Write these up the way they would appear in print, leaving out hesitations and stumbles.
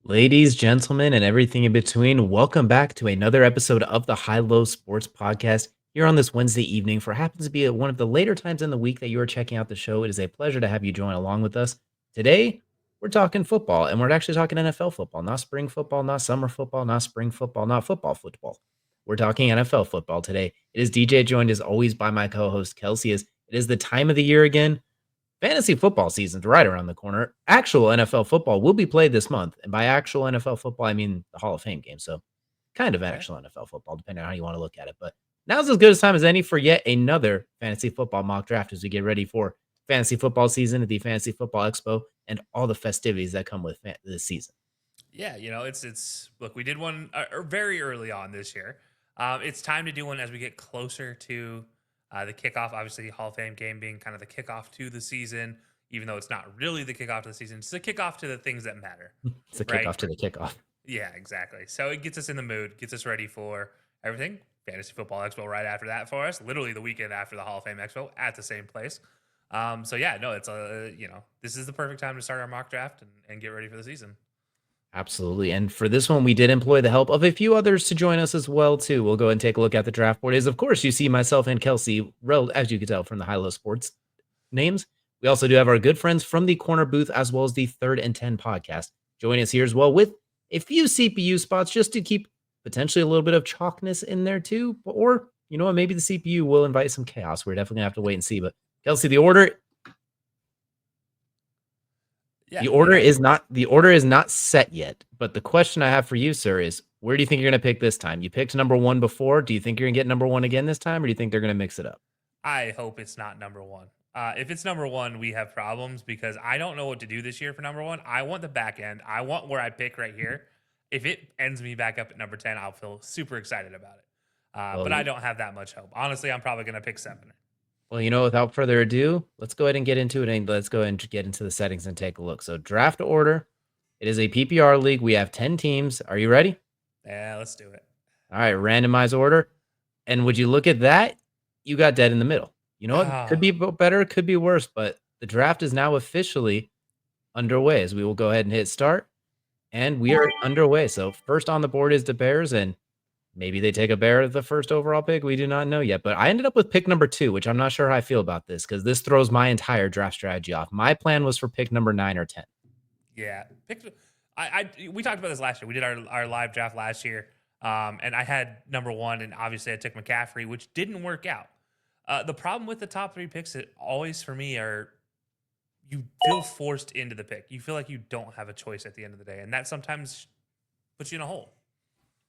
Ladies, gentlemen, and everything in between, welcome back to another episode of the High Low Sports Podcast here on this Wednesday evening. For happens to be one of the later times in the week that you are checking out the show, it is a pleasure to have you join along with us. Today, we're talking football, and we're actually talking NFL football, not spring football, not summer football, not spring football, not football football. We're talking NFL football today. It is DJ joined as always by my co-host Kelsey. It is the time of the year again. Fantasy football season's right around the corner. Actual NFL football will be played this month. And by actual NFL football, I mean the Hall of Fame game. So kind of Okay. actual NFL football, depending on how you want to look at it. But now's as good a time as any for yet another fantasy football mock draft as we get ready for fantasy football season at the Fantasy Football Expo and all the festivities that come with this season. Yeah, it's look, we did one very early on this year. It's time to do one as we get closer to the kickoff. Obviously, Hall of Fame game being kind of the kickoff to the season, even though it's not really the kickoff to the season. It's the kickoff to the things that matter, It's the right? kickoff to the kickoff. Yeah, exactly. So it gets us in the mood, gets us ready for everything. Fantasy Football Expo right after that for us, literally the weekend after the Hall of Fame Expo at the same place. So yeah, no, it's this is the perfect time to start our mock draft and get ready for the season. Absolutely. And for this one, we did employ the help of a few others to join us as well, too. We'll go and take a look at the draft board. Is of course you see myself and Kelsey, as you can tell from the High Low Sports names. We also do have our good friends from the corner booth as well as the Third and 10 podcast. Join us here as well with a few CPU spots just to keep potentially a little bit of chalkness in there too. Or, you know what, maybe the CPU will invite some chaos. We're definitely gonna have to wait and see. But Kelsey, the order Yeah, the you order know, is not set yet. But the question I have for you, sir, is where do you think you're gonna pick this time? You picked number one before. Do you think you're gonna get number one again this time, or do you think they're gonna mix it up? I hope it's not number one. If it's number one, we have problems because I don't know what to do this year for number one. I want the back end. I want where I pick right here. If it ends me back up at number 10, I'll feel super excited about it. Well, But I don't have that much hope. Honestly, I'm probably going to pick seven. Well, without further ado, let's go ahead and get into it, and let's go ahead and get into the settings and take a look. So, draft order. It is a PPR league. We have 10 teams. Are you ready? Yeah, let's do it. All right, randomize order. And would you look at that? You got dead in the middle. You know what? Could be better, could be worse, but the draft is now officially underway as we will go ahead and hit start. And we are underway. So, first on the board is the Bears, and maybe they take a bear at the first overall pick. We do not know yet. But I ended up with pick number 2, which I'm not sure how I feel about this because this throws my entire draft strategy off. My plan was for pick number 9 or 10. Yeah, we talked about this last year. We did our live draft last year, and I had number one, and obviously I took McCaffrey, which didn't work out. The problem with the top three picks, it always for me are you feel forced into the pick. You feel like you don't have a choice at the end of the day, and that sometimes puts you in a hole.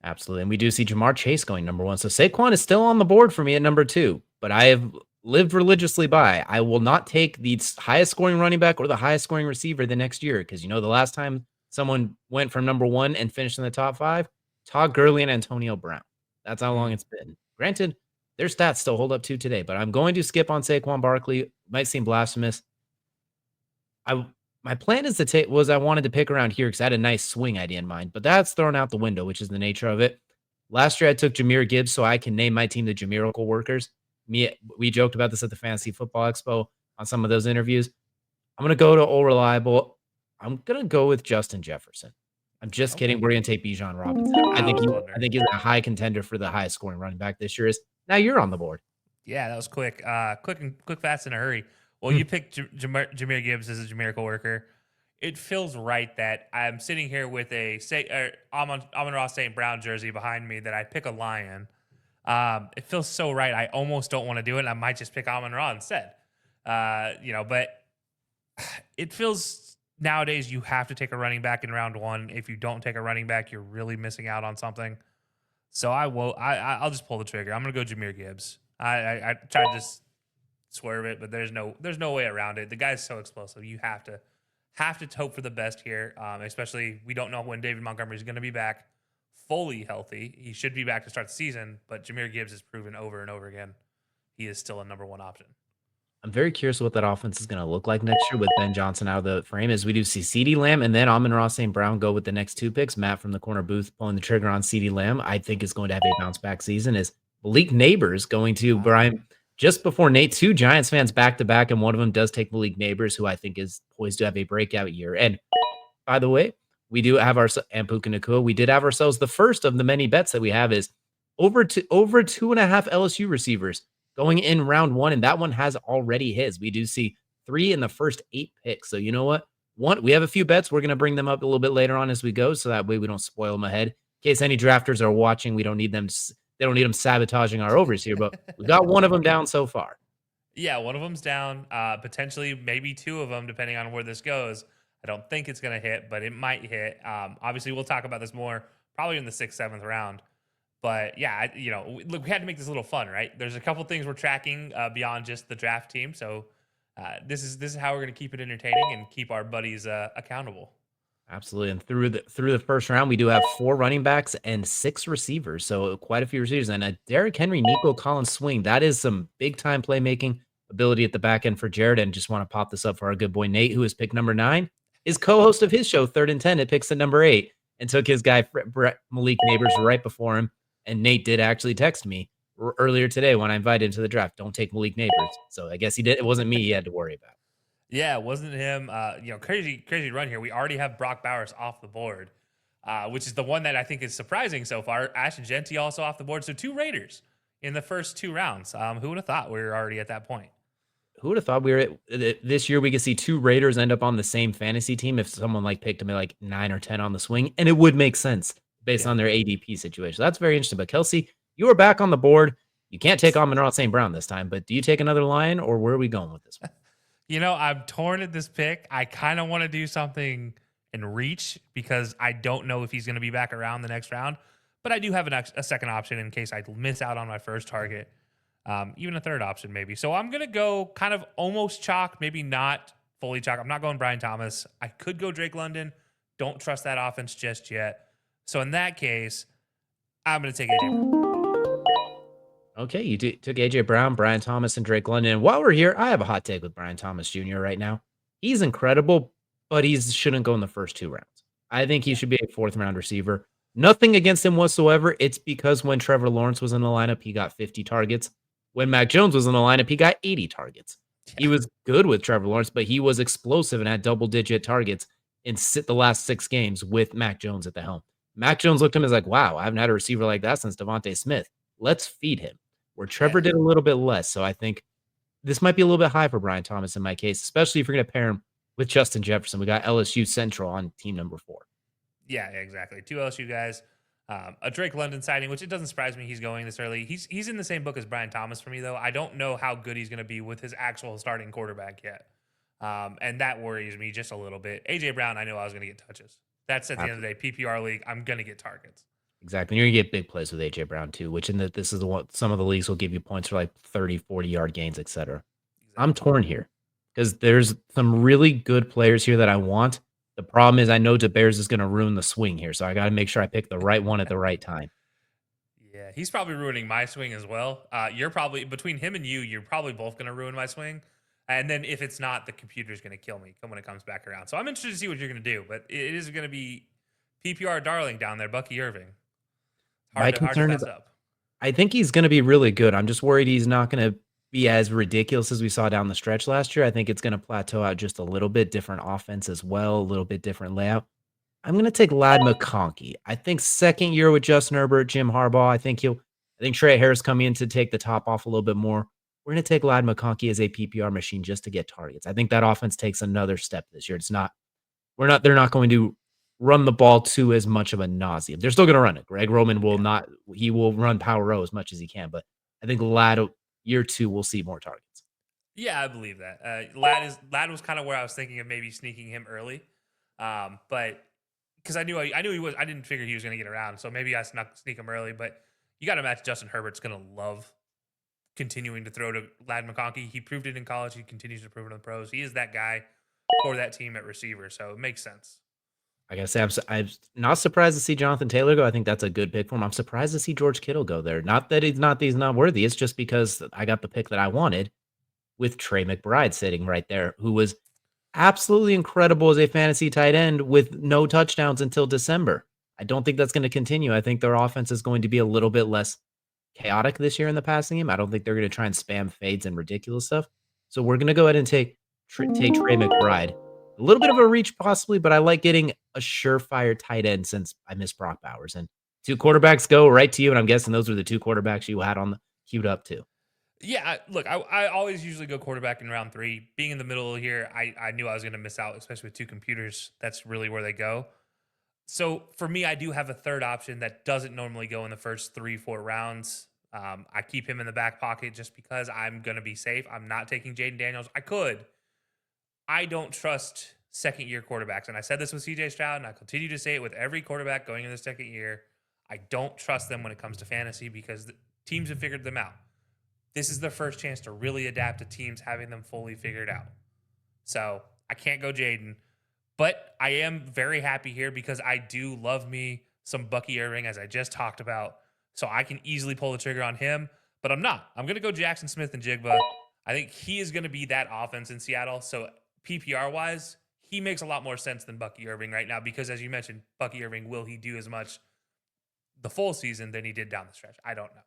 Absolutely. And we do see Jamar Chase going number 1. So Saquon is still on the board for me at number 2, but I have lived religiously by I will not take the highest scoring running back or the highest scoring receiver the next year because the last time someone went from number 1 and finished in the top 5, Todd Gurley and Antonio Brown. That's how long it's been. Granted, their stats still hold up to today, but I'm going to skip on Saquon Barkley. Might seem blasphemous. My plan is I wanted to pick around here because I had a nice swing idea in mind, but that's thrown out the window, which is the nature of it. Last year I took Jahmyr Gibbs, so I can name my team the Jamirical Workers. We joked about this at the Fantasy Football Expo on some of those interviews. I'm gonna go to All Reliable. I'm gonna go with Justin Jefferson. I'm just kidding. We're gonna take Bijan Robinson. I think he's a high contender for the highest scoring running back this year. Now you're on the board. Yeah, that was quick. Quick, fast, in a hurry. Well, you picked Jahmyr Gibbs as a Jamaica worker. It feels right that I'm sitting here with a Amon-Ra St. Brown jersey behind me that I pick a Lion. It feels so right. I almost don't want to do it. I might just pick Amon-Ra instead. But it feels nowadays you have to take a running back in round 1. If you don't take a running back, you're really missing out on something. So I'll just pull the trigger. I'm gonna go Jahmyr Gibbs. I tried to just swerve it, but there's no way around it. The guy's so explosive. You have to hope for the best here. Especially we don't know when David Montgomery is going to be back fully healthy. He should be back to start the season, but Jahmyr Gibbs has proven over and over again he is still a number 1 option. I'm very curious what that offense is going to look like next year with Ben Johnson out of the frame as we do see CeeDee Lamb and then Amon-Ra St. Brown go with the next 2 picks. Matt from the corner booth pulling the trigger on CeeDee Lamb. I think is going to have a bounce back season. Is Malik Neighbors going to Brian just before Nate, 2 Giants fans back to back, and one of them does take Malik Neighbors, who I think is poised to have a breakout year. And by the way, We do have our and Puka Nacua. We did have ourselves the first of the many bets that we have is over 2.5 LSU receivers going in round 1, and that one has already his. We do see 3 in the first 8 picks. So you know what? We have a few bets. We're gonna bring them up a little bit later on as we go, so that way we don't spoil them ahead. In case any drafters are watching, we don't need them they don't need them sabotaging our overs here, but we got one of them down so far. Yeah, one of them's down. Potentially, maybe two of them, depending on where this goes. I don't think it's going to hit, but it might hit. Obviously, we'll talk about this more probably in the sixth, seventh round. But yeah, look, we had to make this a little fun, right? There's a couple things we're tracking beyond just the draft team. So this is how we're going to keep it entertaining and keep our buddies accountable. Absolutely, and through the first round, we do have 4 running backs and 6 receivers, so quite a few receivers, and a Derrick Henry, Nico Collins swing. That is some big time playmaking ability at the back end for Jared, and just wanna pop this up for our good boy Nate, who is pick number 9, is co-host of his show, Third and 10, it picks at number 8, and took his guy Brett Malik Neighbors right before him, and Nate did actually text me earlier today when I invited him to the draft, "Don't take Malik Neighbors," so I guess he did it wasn't me he had to worry about. Yeah, it wasn't him. Crazy run here. We already have Brock Bowers off the board, which is the one that I think is surprising so far. Ashton Genty also off the board. So 2 Raiders in the first 2 rounds. Who would have thought we were already at that point? Who would have thought we were this year we could see 2 Raiders end up on the same fantasy team if someone, like, picked them at, like, 9 or 10 on the swing, and it would make sense based Yeah. on their ADP situation. That's very interesting, but Kelsey, you are back on the board. You can't take on Monroe St. Brown this time, but do you take another Lion, or where are we going with this one? I'm torn at this pick. I kind of want to do something and reach because I don't know if he's going to be back around the next round. But I do have a second option in case I miss out on my first target, even a third option maybe. So I'm going to go kind of almost chalk, maybe not fully chalk. I'm not going Brian Thomas. I could go Drake London. Don't trust that offense just yet. So in that case, I'm going to take AJ Brown. Okay, you took AJ Brown, Brian Thomas, and Drake London. And while we're here, I have a hot take with Brian Thomas Jr. right now. He's incredible, but he shouldn't go in the first 2 rounds. I think he Yeah. should be a 4th round receiver. Nothing against him whatsoever. It's because when Trevor Lawrence was in the lineup, he got 50 targets. When Mac Jones was in the lineup, he got 80 targets. He Yeah. was good with Trevor Lawrence, but he was explosive and had double-digit targets in the last 6 games with Mac Jones at the helm. Mac Jones looked at him as like, wow, I haven't had a receiver like that since Devontae Smith. Let's feed him. Where Trevor Yeah. did a little bit less, so I think this might be a little bit high for Brian Thomas in my case, especially if you're gonna pair him with Justin Jefferson. We got LSU Central on team number 4. Yeah, exactly. 2 LSU guys. A Drake London sighting, which it doesn't surprise me he's going this early. He's in the same book as Brian Thomas for me, though. I don't know how good he's going to be with his actual starting quarterback yet. And that worries me just a little bit. AJ Brown, I know I was going to get touches. That's at the end of the day, PPR league, I'm going to get targets. Exactly. You're gonna get big plays with AJ Brown too, which in this is the one some of the leagues will give you points for like 30, 40-yard gains, etc. I'm Exactly. torn here because there's some really good players here that I want. The problem is I know DeBears is gonna ruin the swing here, so I gotta make sure I pick the right one at the right time. Yeah, he's probably ruining my swing as well. You're probably between him and you're probably both going to ruin my swing. And then if it's not, the computer's going to kill me when it comes back around. So I'm interested to see what you're going to do. But it is going to be PPR darling down there, Bucky Irving. My Hard to concern is pass up. I think he's gonna be really good. I'm just worried he's not gonna be as ridiculous as we saw down the stretch last year. I think it's gonna plateau out just a little bit, different offense as well, a little bit different layout. I'm gonna take Lad McConkey. I think second year with Justin Herbert, Jim Harbaugh. I think Trey Harris coming in to take the top off a little bit more. We're gonna take Lad McConkey as a PPR machine just to get targets. I think that offense takes another step this year. They're not going to run the ball to as much of a nauseum. They're still gonna run it. Greg Roman will Yeah. not he will run power row as much as he can, but I think Lad year 2 will see more targets. Yeah, I believe that. Lad was kind of where I was thinking of maybe sneaking him early. But because I knew he was, I didn't figure he was going to get around. So maybe I sneak him early. But you got to imagine Justin Herbert's going to love continuing to throw to Lad McConkey. He proved it in college. He continues to prove it in the pros. He is that guy for that team at receiver. So it makes sense. I gotta say, I'm not surprised to see Jonathan Taylor go. I think that's a good pick for him. I'm surprised to see George Kittle go there. Not that he's not worthy. It's just because I got the pick that I wanted with Trey McBride sitting right there, who was absolutely incredible as a fantasy tight end with no touchdowns until December. I don't think that's going to continue. I think their offense is going to be a little bit less chaotic this year in the passing game. I don't think they're going to try and spam fades and ridiculous stuff. So we're going to go ahead and take Trey McBride. A little bit of a reach possibly, but I like getting a surefire tight end since I miss Brock Bowers. And 2 quarterbacks go right to you, and I'm guessing those were the 2 quarterbacks you had on the queued up too. Yeah, look, I always usually go quarterback in round three. Being in the middle here, I knew I was going to miss out, especially with two computers. That's really where they go. So for me, I do have a third option that doesn't normally go in the first three, 4 rounds. I keep him in the back pocket just because I'm going to be safe. I'm not taking Jaden Daniels. I could. I don't trust second year quarterbacks. And I said this with CJ Stroud, and I continue to say it with every quarterback going in the second year. I don't trust them when it comes to fantasy because the teams have figured them out. This is their first chance to really adapt to teams having them fully figured out. So I can't go Jaden, but I am very happy here because I do love me some Bucky Irving, as I just talked about. So I can easily pull the trigger on him, but I'm not. I'm going to go Jackson Smith and Jigba. I think he is going to be that offense in Seattle. So PPR wise, he makes a lot more sense than Bucky Irving right now because, as you mentioned, Bucky Irving, will he do as much the full season than he did down the stretch? I don't know.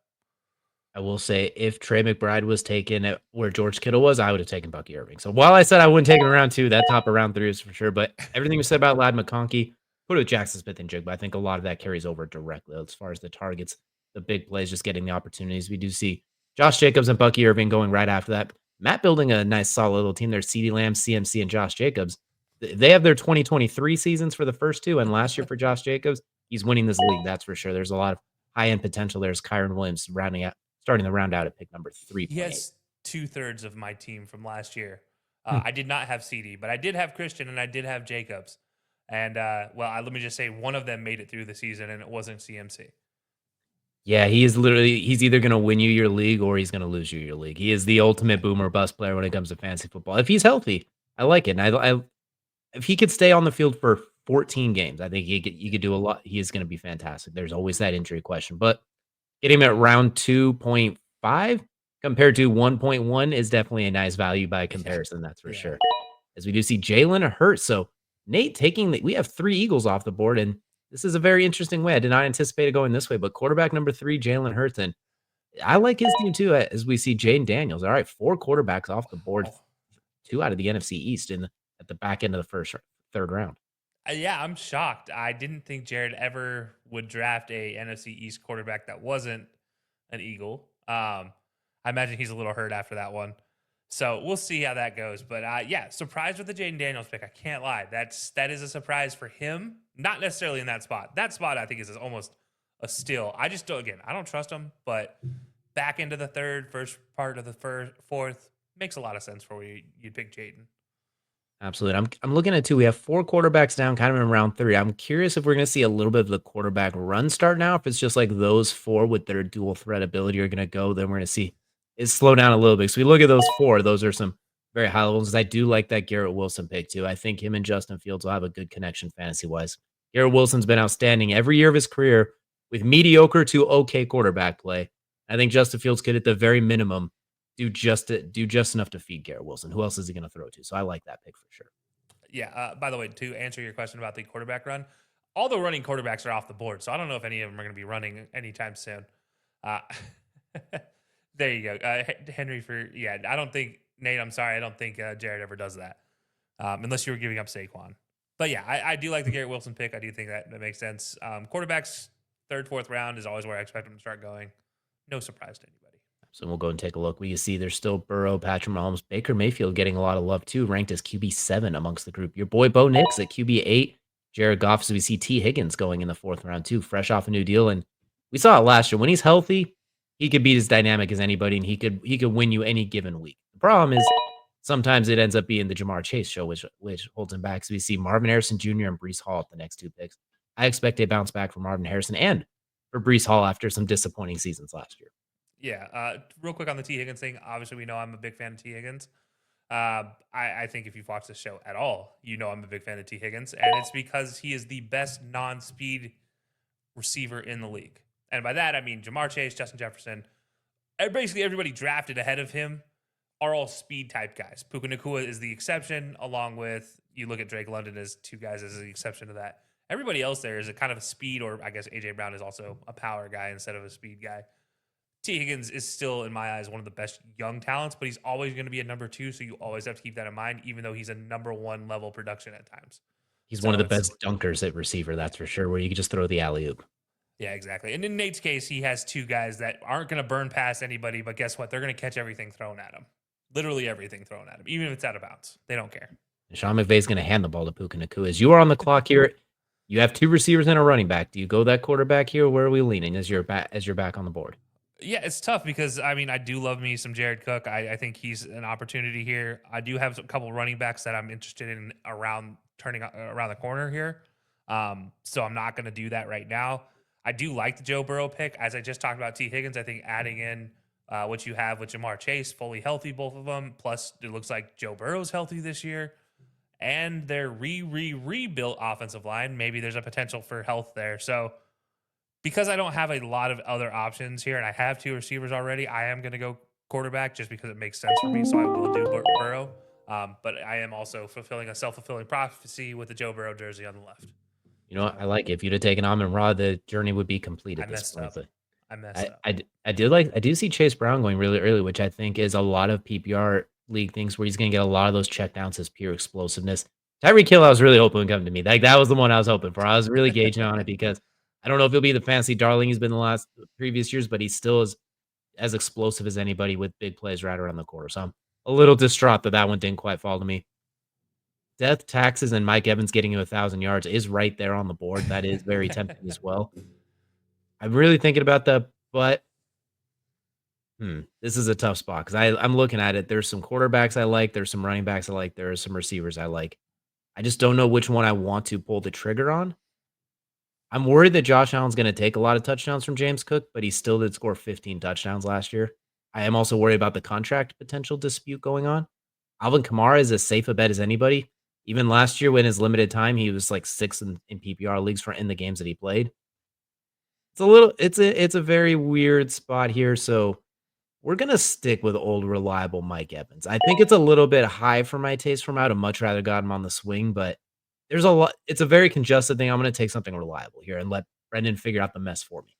I will say if Trey McBride was taken at where George Kittle was, I would have taken Bucky Irving. So while I said I wouldn't take him in round 2, that top of round 3 is for sure. But everything you said about Ladd McConkey, put it with Jackson Smith and Jigba. I think a lot of that carries over directly as far as the targets, the big plays, just getting the opportunities. We do see Josh Jacobs and Bucky Irving going right after that. Matt building a nice, solid little team there. CeeDee Lamb, CMC, and Josh Jacobs. They have their 2023 seasons for the first two, and last year for Josh Jacobs, he's winning this league. That's for sure. There's a lot of high end potential. There's Kyron Williams rounding out starting the round out at pick number He 3.8. has 2/3 of my team from last year. Hmm. I did not have CD, but I did have Christian and I did have Jacobs. And let me just say, one of them made it through the season, and it wasn't CMC. Yeah, he is literally he's either gonna win you your league or he's gonna lose you your league. He is the ultimate boomer bust player when it comes to fantasy football. If he's healthy, I like it. And I if he could stay on the field for 14 games, I think he could do a lot. He is gonna be fantastic. There's always that injury question, but getting him at round 2.5 compared to 1.1 is definitely a nice value by Yeah, comparison, that's for yeah, sure. As we do see Jalen Hurts. So Nate taking we have 3 Eagles off the board, and this is a very interesting way. I did not anticipate it going this way, but quarterback number 3, Jalen Hurts, and I like his team too, as we see Jaden Daniels. All right, 4 quarterbacks off the board, oh, 2 out of the NFC East at the back end of the first third round. yeah. I'm shocked. I didn't think Jared ever would draft a NFC East quarterback that wasn't an Eagle. I imagine he's a little hurt after that one. So we'll see how that goes. But yeah, surprised with the Jaden Daniels pick. I can't lie. That is a surprise for him. Not necessarily in that spot. That spot I think is almost a steal. I just don't. Again, I don't trust him. But back into the third, first part of the fourth makes a lot of sense for you. You'd pick Jaden. Absolutely. I'm looking at 2. We have 4 quarterbacks down kind of in round 3. I'm curious if we're gonna see a little bit of the quarterback run start now. If it's just like those 4 with their dual threat ability are gonna go, then we're gonna see it slow down a little bit. So we look at those 4, those are some very high levels. I do like that Garrett Wilson pick too. I think him and Justin Fields will have a good connection fantasy-wise. Garrett Wilson's been outstanding every year of his career with mediocre to okay quarterback play. I think Justin Fields could, at the very minimum, do just enough to feed Garrett Wilson. Who else is he gonna throw to? So I like that pick for sure. Yeah. By the way, to answer your question about the quarterback run, all the running quarterbacks are off the board, so I don't know if any of them are going to be running anytime soon. Uh, there you go, Henry. I don't think Nate. I'm sorry, I don't think Jared ever does that, unless you were giving up Saquon. But yeah, I do like the Garrett Wilson pick. I do think that makes sense. Quarterbacks, third, fourth round is always where I expect them to start going. No surprise to anybody. So we'll go and take a look. We see there's still Burrow, Patrick Mahomes, Baker Mayfield getting a lot of love too, ranked as QB7 amongst the group. Your boy Bo Nix at QB8, Jared Goff. So we see T. Higgins going in the 4th round too, fresh off a new deal. And we saw it last year. When he's healthy, he could be as dynamic as anybody, and he could win you any given week. The problem is sometimes it ends up being the Jamar Chase show, which holds him back. So we see Marvin Harrison Jr. and Brees Hall at the next 2 picks. I expect a bounce back for Marvin Harrison and for Brees Hall after some disappointing seasons last year. Yeah. Real quick on the T Higgins thing. Obviously, we know I'm a big fan of T Higgins. I think if you've watched the show at all, you know I'm a big fan of T Higgins, and it's because he is the best non-speed receiver in the league. And by that I mean Jamar Chase, Justin Jefferson, basically everybody drafted ahead of him are all speed type guys. Puka Nakua is the exception, along with you look at Drake London as 2 guys as the exception to that. Everybody else there is a kind of a speed, or I guess AJ Brown is also a power guy instead of a speed guy. T. Higgins is still, in my eyes, one of the best young talents, but he's always going to be a number two. So you always have to keep that in mind, even though he's a number one level production at times. He's one of So the it's, best dunkers at receiver, yeah, that's for sure, where you can just throw the alley oop. yeah, exactly. And in Nate's case, he has two guys that aren't going to burn past anybody, but guess what? They're going to catch everything thrown at him. Literally everything thrown at him, even if it's out of bounds. They don't care. And Sean McVay's going to hand the ball to Puka Nacua. As you are on the clock here, you have two receivers and a running back. Do you go that quarterback here? Or where are we leaning as you're back on the board? Yeah, it's tough because I mean I do love me some Jared Cook. I think he's an opportunity here. I do have a couple running backs that I'm interested in around turning around the corner here. So I'm not going to do that right now. I do like the Joe Burrow pick, as I just talked about T Higgins. I think adding in what you have with Jamar Chase, fully healthy, both of them. Plus, it looks like Joe Burrow's healthy this year, and their rebuilt offensive line. Maybe there's a potential for health there. So because I don't have a lot of other options here and I have two receivers already, I am going to go quarterback just because it makes sense for me. So I will do Burrow. But I am also fulfilling a self-fulfilling prophecy with the Joe Burrow jersey on the left. You know what? So I like it. If you'd have taken Amon Ra, the journey would be complete I at this messed point. up. But I messed up. I do see Chase Brown going really early, which I think is a lot of PPR league things where he's going to get a lot of those checkdowns as pure explosiveness. Tyreek Hill, I was really hoping would come to me. Like that was the one I was hoping for. I was really gauging on it because I don't know if he'll be the fantasy darling he's been the last previous years, but he still is as explosive as anybody with big plays right around the corner. So I'm a little distraught that that one didn't quite fall to me. Death, taxes, and Mike Evans getting you 1,000 yards is right there on the board. That is very tempting as well. I'm really thinking about that, but this is a tough spot because I'm looking at it. There's some quarterbacks I like. There's some running backs I like. There are some receivers I like. I just don't know which one I want to pull the trigger on. I'm worried that Josh Allen's going to take a lot of touchdowns from James Cook, but he still did score 15 touchdowns last year. I am also worried about the contract potential dispute going on. Alvin Kamara is as safe a bet as anybody. Even last year, when his limited time, he was like sixth in PPR leagues for in the games that he played. It's a very weird spot here. So we're gonna stick with old reliable Mike Evans. I think it's a little bit high for my taste from out. I'd much rather got him on the swing, but there's a lot. It's a very congested thing. I'm gonna take something reliable here and let Brendan figure out the mess for me.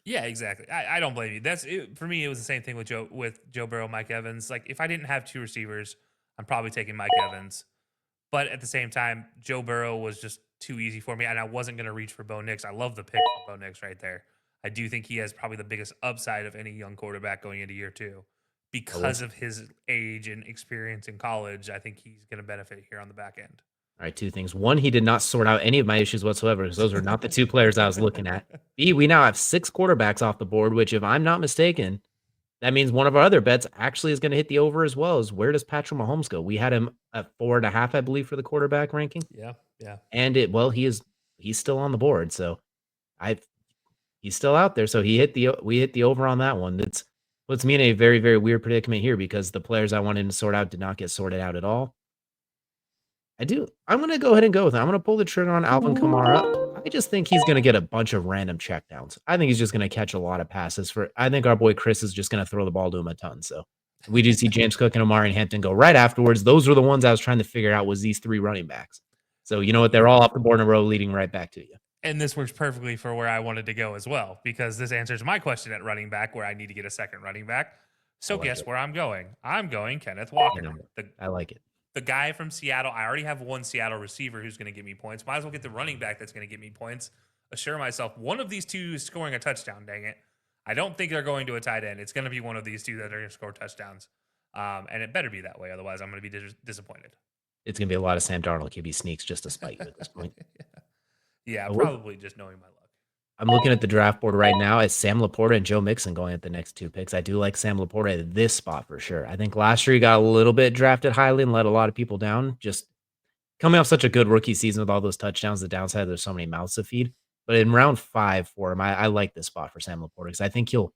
Yeah, exactly. I don't blame you. That's it, for me. It was the same thing with Joe Burrow, Mike Evans. Like if I didn't have two receivers, I'm probably taking Mike Evans. But at the same time, Joe Burrow was just too easy for me, and I wasn't going to reach for Bo Nix. I love the pick for Bo Nix right there. I do think he has probably the biggest upside of any young quarterback going into year two because Let's of his age and experience in college. I think he's going to benefit here on the back end. All right, two things. One, he did not sort out any of my issues whatsoever because those are not the two players I was looking at. B, we now have 6 quarterbacks off the board, which, if I'm not mistaken, that means one of our other bets actually is going to hit the over as well. As where does Patrick Mahomes go? We had him at 4.5, I believe, for the quarterback ranking, Yeah, yeah. and he's still on the board. So I he's still out there. So we hit the over on that one. That's puts me in a very very weird predicament here because the players I wanted to sort out did not get sorted out at all. I'm gonna go ahead and go with it. I'm gonna pull the trigger on Alvin Kamara. I just think he's gonna get a bunch of random checkdowns. I think he's just gonna catch a lot of passes for I think our boy Chris is just gonna throw the ball to him a ton. So we do see James Cook and Omari and Hampton go right afterwards. Those were the ones I was trying to figure out was these 3 running backs. So you know what? They're all off the board in a row, leading right back to you. And this works perfectly for where I wanted to go as well, because this answers my question at running back, where I need to get a second running back. I So like guess it. where I'm going? I'm going Kenneth You know, Walker, I like it. the guy from Seattle. I already have one Seattle receiver who's going to give me points. Might as well get the running back that's going to give me points. Assure myself one of these two is scoring a touchdown. Dang it! I don't think they're going to a tight end. It's going to be one of these two that are going to score touchdowns, and it better be that way. Otherwise, I'm going to be disappointed. It's gonna be a lot of Sam Darnold QB sneaks just to spite you at this point. Yeah, But we're probably just knowing my luck. I'm looking at the draft board right now. It's Sam Laporta and Joe Mixon going at the next 2 picks. I do like Sam Laporta at this spot for sure. I think last year he got a little bit drafted highly and let a lot of people down. Just coming off such a good rookie season with all those touchdowns, the downside there's so many mouths to feed. But in round 5 for him, I like this spot for Sam Laporta because I think he'll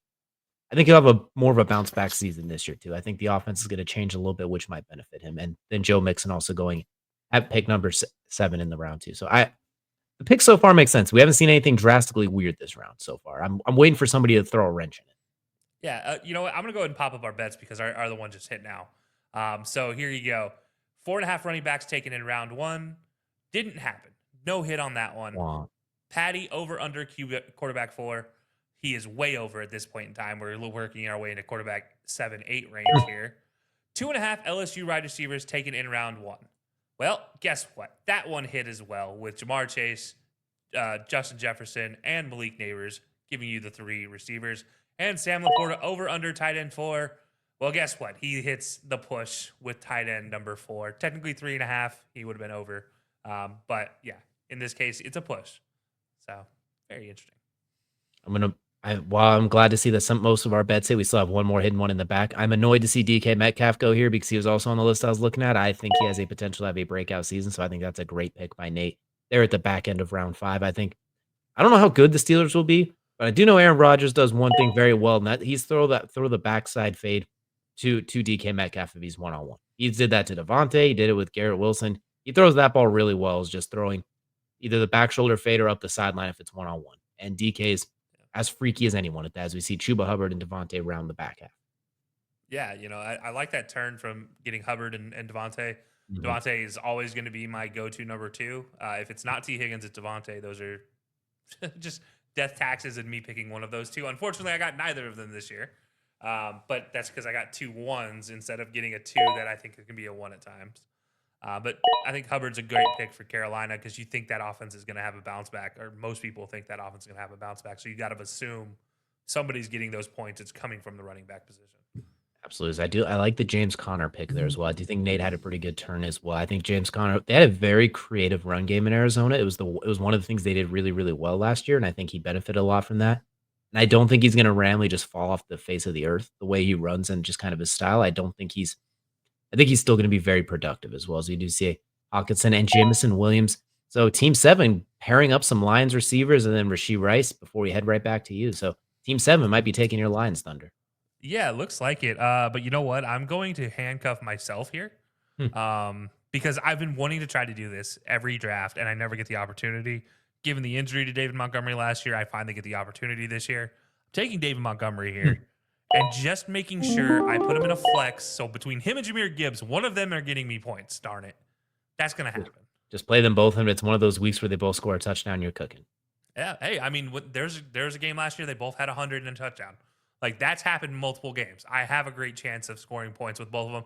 have a more of a bounce back season this year too. I think the offense is going to change a little bit, which might benefit him. And then Joe Mixon also going at pick number 7 in the round too. So the pick so far makes sense. We haven't seen anything drastically weird this round so far. I'm waiting for somebody to throw a wrench in it. Yeah, you know what? I'm gonna go ahead and pop up our bets because our the one just hit now. So here you go. 4.5 running backs taken in round 1 didn't happen. No hit on that one. Wah. Patty over under quarterback 4. he is way over at this point in time. We're working our way into quarterback 7-8 range here. 2.5 LSU wide receivers taken in round one. Well, guess what? That one hit as well with Jamar Chase, Justin Jefferson, and Malik Neighbors giving you the 3 receivers. And Sam Laporta over under tight end 4. Well, guess what? He hits the push with tight end number 4. Technically 3.5. He would have been over. But yeah, in this case, it's a push. So very interesting. While I'm glad to see that most of our bets hit, we still have one more hidden one in the back. I'm annoyed to see DK Metcalf go here because he was also on the list I was looking at. I think he has a potential to have a breakout season, so I think that's a great pick by Nate. They're at the back end of round 5. I don't know how good the Steelers will be, but I do know Aaron Rodgers does one thing very well, and that he's throw the backside fade to DK Metcalf if he's one-on-one. He did that to Devontae. He did it with Garrett Wilson. He throws that ball really well, is just throwing either the back shoulder fade or up the sideline if it's one-on-one. And DK's as freaky as anyone at that, as we see Chuba Hubbard and Devontae round the back half. Yeah, I like that turn from getting Hubbard and Devontae. Mhm. Devontae is always going to be my go-to number 2. If it's not T. Higgins, it's Devontae. Those are just death taxes and me picking one of those 2. Unfortunately, I got neither of them this year. But that's because I got 2 1s instead of getting a 2 that I think it can be a 1 at times. But I think Hubbard's a great pick for Carolina because you think that offense is going to have a bounce back, or most people think that offense is going to have a bounce back. So you got to assume somebody's getting those points. It's coming from the running back position. Absolutely. I like the James Conner pick there as well. I do think Nate had a pretty good turn as well. I think James Conner, they had a very creative run game in Arizona. It was one of the things they did really, really well last year, and I think he benefited a lot from that. And I don't think he's going to randomly just fall off the face of the earth the way he runs and just kind of his style. I think he's still going to be very productive as well as we do see Hawkinson and Jamison Williams. So Team 7 pairing up some Lions receivers and then Rashee Rice before we head right back to you. So Team 7 might be taking your Lions thunder. Yeah, it looks like it. But you know what? I'm going to handcuff myself here. Hmm. Because I've been wanting to try to do this every draft, and I never get the opportunity. Given the injury to David Montgomery last year, I finally get the opportunity this year. I'm taking David Montgomery here and just making sure I put him in a flex. So between him and Jahmyr Gibbs, one of them are getting me points. Darn it. That's going to happen. Just play them both, and it's one of those weeks where they both score a touchdown, you're cooking. Yeah. Hey, I mean, there's a game last year they both had 100 and a touchdown. Like, that's happened in multiple games. I have a great chance of scoring points with both of them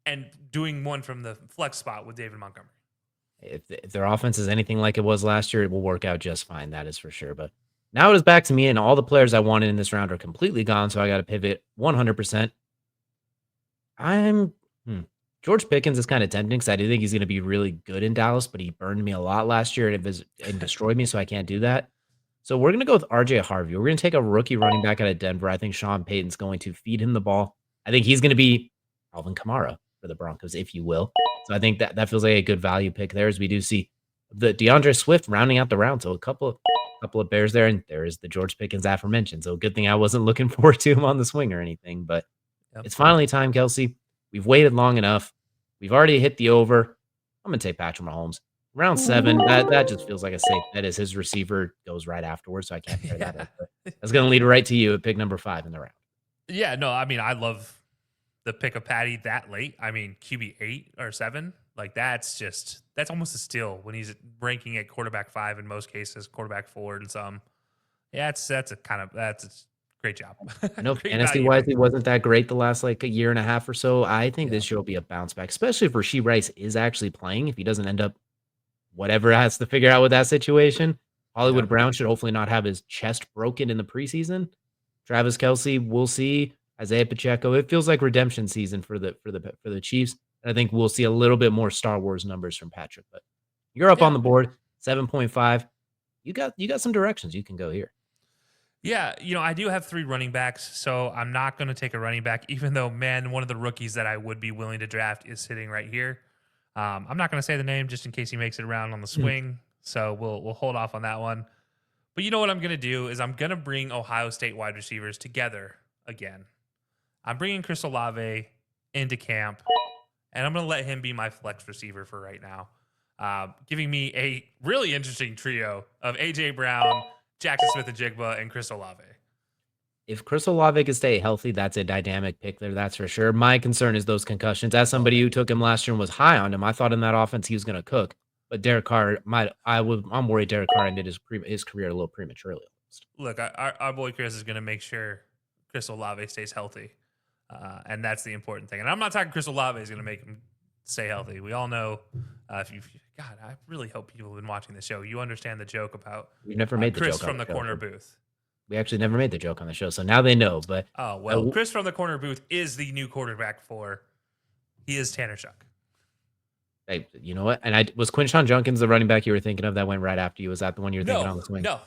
and doing one from the flex spot with David Montgomery. If their offense is anything like it was last year, it will work out just fine. That is for sure. But now it is back to me, and all the players I wanted in this round are completely gone, so I got to pivot 100%. George Pickens is kind of tempting because I do think he's going to be really good in Dallas, but he burned me a lot last year and destroyed me, so I can't do that. So we're going to go with RJ Harvey. We're going to take a rookie running back out of Denver. I think Sean Payton's going to feed him the ball. I think he's going to be Alvin Kamara for the Broncos, if you will. So I think that feels like a good value pick there, as we do see the DeAndre Swift rounding out the round. So a couple of Bears there, and there is the George Pickens aforementioned. So good thing I wasn't looking forward to him on the swing or anything. But It's finally time, Kelsey. We've waited long enough. We've already hit the over. I'm going to take Patrick Mahomes. Round 7, that just feels like a safe bet as his receiver goes right afterwards, so I can't pair that up. But that's going to lead right to you at pick number 5 in the round. Yeah, no, I mean, I love the pick of Patty that late. I mean, QB 8 or 7, like that's almost a steal when he's ranking at quarterback 5 in most cases, quarterback 4 and some. Yeah, that's a great job. I know fantasy-wise, he wasn't that great the last, a year and a half or so. I think this year will be a bounce back, especially if Rashee Rice is actually playing. If he doesn't end up whatever has to figure out with that situation. Hollywood Brown should hopefully not have his chest broken in the preseason. Travis Kelsey, we'll see. Isaiah Pacheco. It feels like redemption season for the Chiefs. And I think we'll see a little bit more Star Wars numbers from Patrick. But you're up on the board, 7.5. You got some directions you can go here. Yeah, I do have 3 running backs, so I'm not going to take a running back, even though, man, one of the rookies that I would be willing to draft is sitting right here. I'm not going to say the name just in case he makes it around on the swing, so we'll hold off on that one. But you know what I'm going to do is I'm going to bring Ohio State wide receivers together again. I'm bringing Chris Olave into camp, and I'm going to let him be my flex receiver for right now, giving me a really interesting trio of A.J. Brown, Jackson Smith-Njigba, and Chris Olave. If Chris Olave can stay healthy, that's a dynamic pick there, that's for sure. My concern is those concussions. As somebody who took him last year and was high on him, I thought in that offense he was going to cook. But Derek Carr I'm worried Derek Carr ended his career a little prematurely. almost. Look, our boy Chris is going to make sure Chris Olave stays healthy. And that's the important thing. And I'm not talking Chris Olave is going to make him stay healthy. We all know, if you, God, I really hope people have been watching the show. You understand the joke about We never made the Chris joke on from the the show. corner booth. We actually never made the joke on the show, so now they know. But Oh, I well, Chris from the corner booth is the new quarterback he is Tanner Shuck. hey, you know what? And I was Quinshawn Junkins the running back you were thinking of that went right after you? Was that the one you were thinking on No, the swing? no,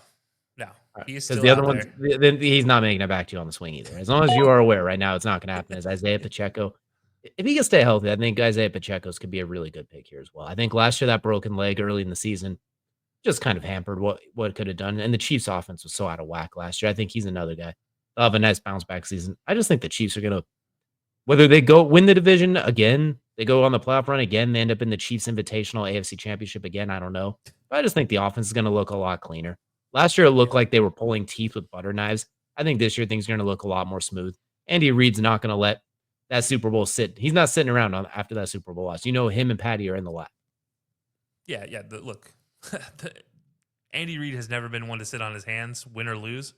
no. He is Because still the other out ones, there. then he's not making it back to you on the swing either. As long as you are aware right now, it's not going to happen. Is Isaiah Pacheco? If he can stay healthy, I think Isaiah Pacheco's could be a really good pick here as well. I think last year that broken leg early in the season just kind of hampered what could have done. And the Chiefs' offense was so out of whack last year. I think he's another guy. They'll have a nice bounce back season. I just think the Chiefs are going to, whether they go win the division again, they go on the playoff run again, they end up in the Chiefs Invitational AFC Championship again. I don't know. But I just think the offense is going to look a lot cleaner. Last year, it looked Yeah. like they were pulling teeth with butter knives. I think this year things are going to look a lot more smooth. Andy Reid's not going to let that Super Bowl sit. He's not sitting around after that Super Bowl loss. You know, him and Patty are in the lap. Yeah, yeah. Look, Andy Reid has never been one to sit on his hands, win or lose.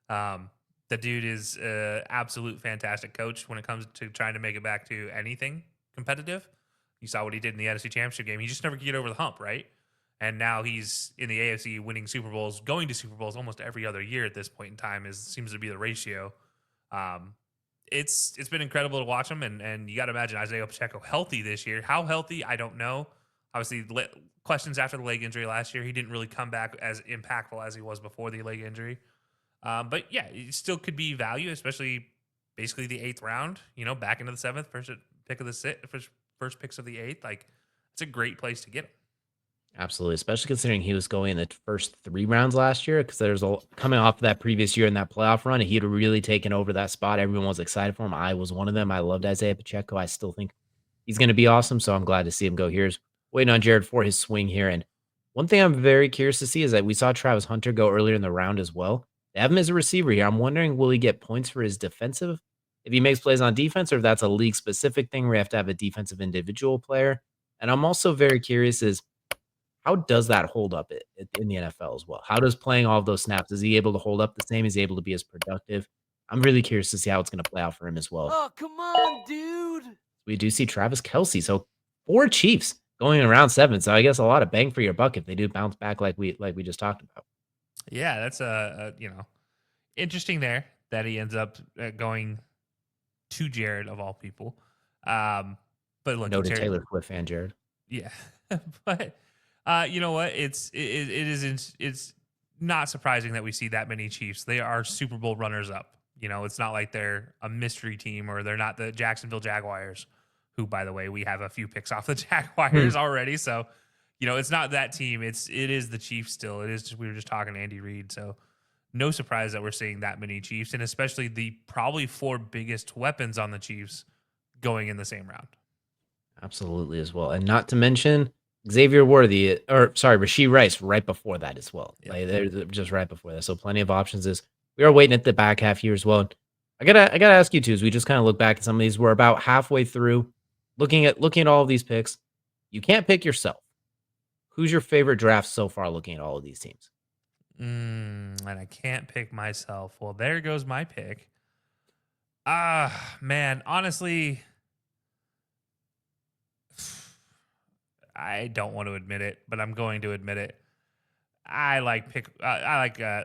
The dude is an absolute fantastic coach when it comes to trying to make it back to anything competitive. You saw what he did in the NFC Championship game. He just never could get over the hump, right? And now he's in the AFC winning Super Bowls, going to Super Bowls almost every other year at this point in time seems to be the ratio. Um, it's been incredible to watch him, and you got to imagine Isaiah Pacheco healthy this year. How healthy, I don't know. Obviously, questions after the leg injury last year. He didn't really come back as impactful as he was before the leg injury. But yeah, it still could be value, especially basically the 8th round. You know, back into the 7th, first picks of the 8th. Like, it's a great place to get him. Absolutely, especially considering he was going in the first 3 rounds last year because there's a coming off of that previous year in that playoff run, and he'd really taken over that spot. Everyone was excited for him. I was one of them. I loved Isaiah Pacheco. I still think he's gonna be awesome, so I'm glad to see him go. Here's waiting on Jared for his swing here, and one thing I'm very curious to see is that we saw Travis Hunter go earlier in the round as well. They have him as a receiver here. I'm wondering, will he get points for his defensive if he makes plays on defense, or if that's a league-specific thing where you have to have a defensive individual player? And I'm also very curious is how does that hold up in the NFL as well? How does playing all of those snaps, is he able to hold up the same? Is he able to be as productive? I'm really curious to see how it's gonna play out for him as well. Oh, come on, dude. We do see Travis Kelsey, so 4 Chiefs going in round 7, so I guess a lot of bang for your buck if they do bounce back like we just talked about. Yeah, that's interesting there that he ends up going to Jared of all people. But look, Noted Jared, Taylor Swift fan, Jared. yeah, but you know what? It's not surprising that we see that many Chiefs. They are Super Bowl runners up. You know, it's not like they're a mystery team or they're not the Jacksonville Jaguars, who, by the way, we have a few picks off the Jaguars already. So, you know, it's not that team. It is the Chiefs still. It is just, we were just talking to Andy Reid. So no surprise that we're seeing that many Chiefs, and especially the probably 4 biggest weapons on the Chiefs going in the same round. Absolutely as well, and not to mention Xavier Worthy, or sorry, Rashee Rice right before that as well. Yep. Like they're just right before that. So plenty of options as we are waiting at the back half here as well. And I gotta ask you too, as we just kind of look back at some of these, we're about halfway through looking at all of these picks. You can't pick yourself. Who's your favorite draft so far looking at all of these teams? And I can't pick myself. Well, there goes my pick. Ah, man, honestly, I don't want to admit it, but I'm going to admit it. I like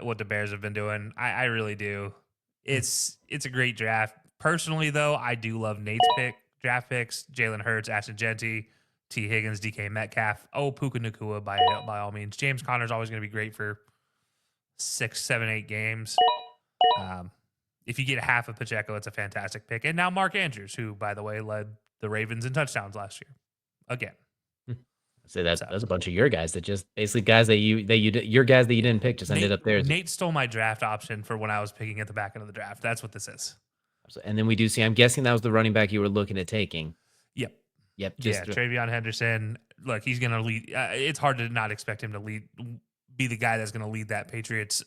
what the Bears have been doing. I really do. It's a great draft. Personally, though, I do love Nate's draft picks: Jalen Hurts, Ashton Genty, T. Higgins, DK Metcalf. Oh, Puka Nakua by all means. James Conner's always going to be great for 6, 7, 8 games. If you get half of Pacheco, it's a fantastic pick. And now Mark Andrews, who, by the way, led the Ravens in touchdowns last year. Again. So that's a bunch of your guys that just basically guys that your guys that you didn't pick just ended up there. Nate stole my draft option for when I was picking at the back end of the draft. That's what this is. And then we do see, I'm guessing that was the running back you were looking at taking. Yep. Just Travion Henderson. Look, he's going to lead. It's hard to not expect him to be the guy that's going to lead that Patriots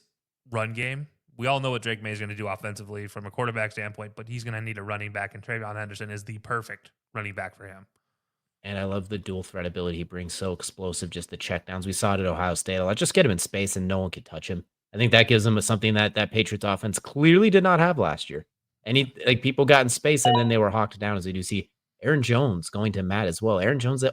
run game. We all know what Drake May is going to do offensively from a quarterback standpoint, but he's going to need a running back, and Travion Henderson is the perfect running back for him. And I love the dual threat ability he brings. So explosive, just the checkdowns. We saw it at Ohio State. I'll just get him in space and no one could touch him. I think that gives them something that that Patriots offense clearly did not have last year. Like people got in space and then they were hawked down as we do see Aaron Jones going to Matt as well. Aaron Jones,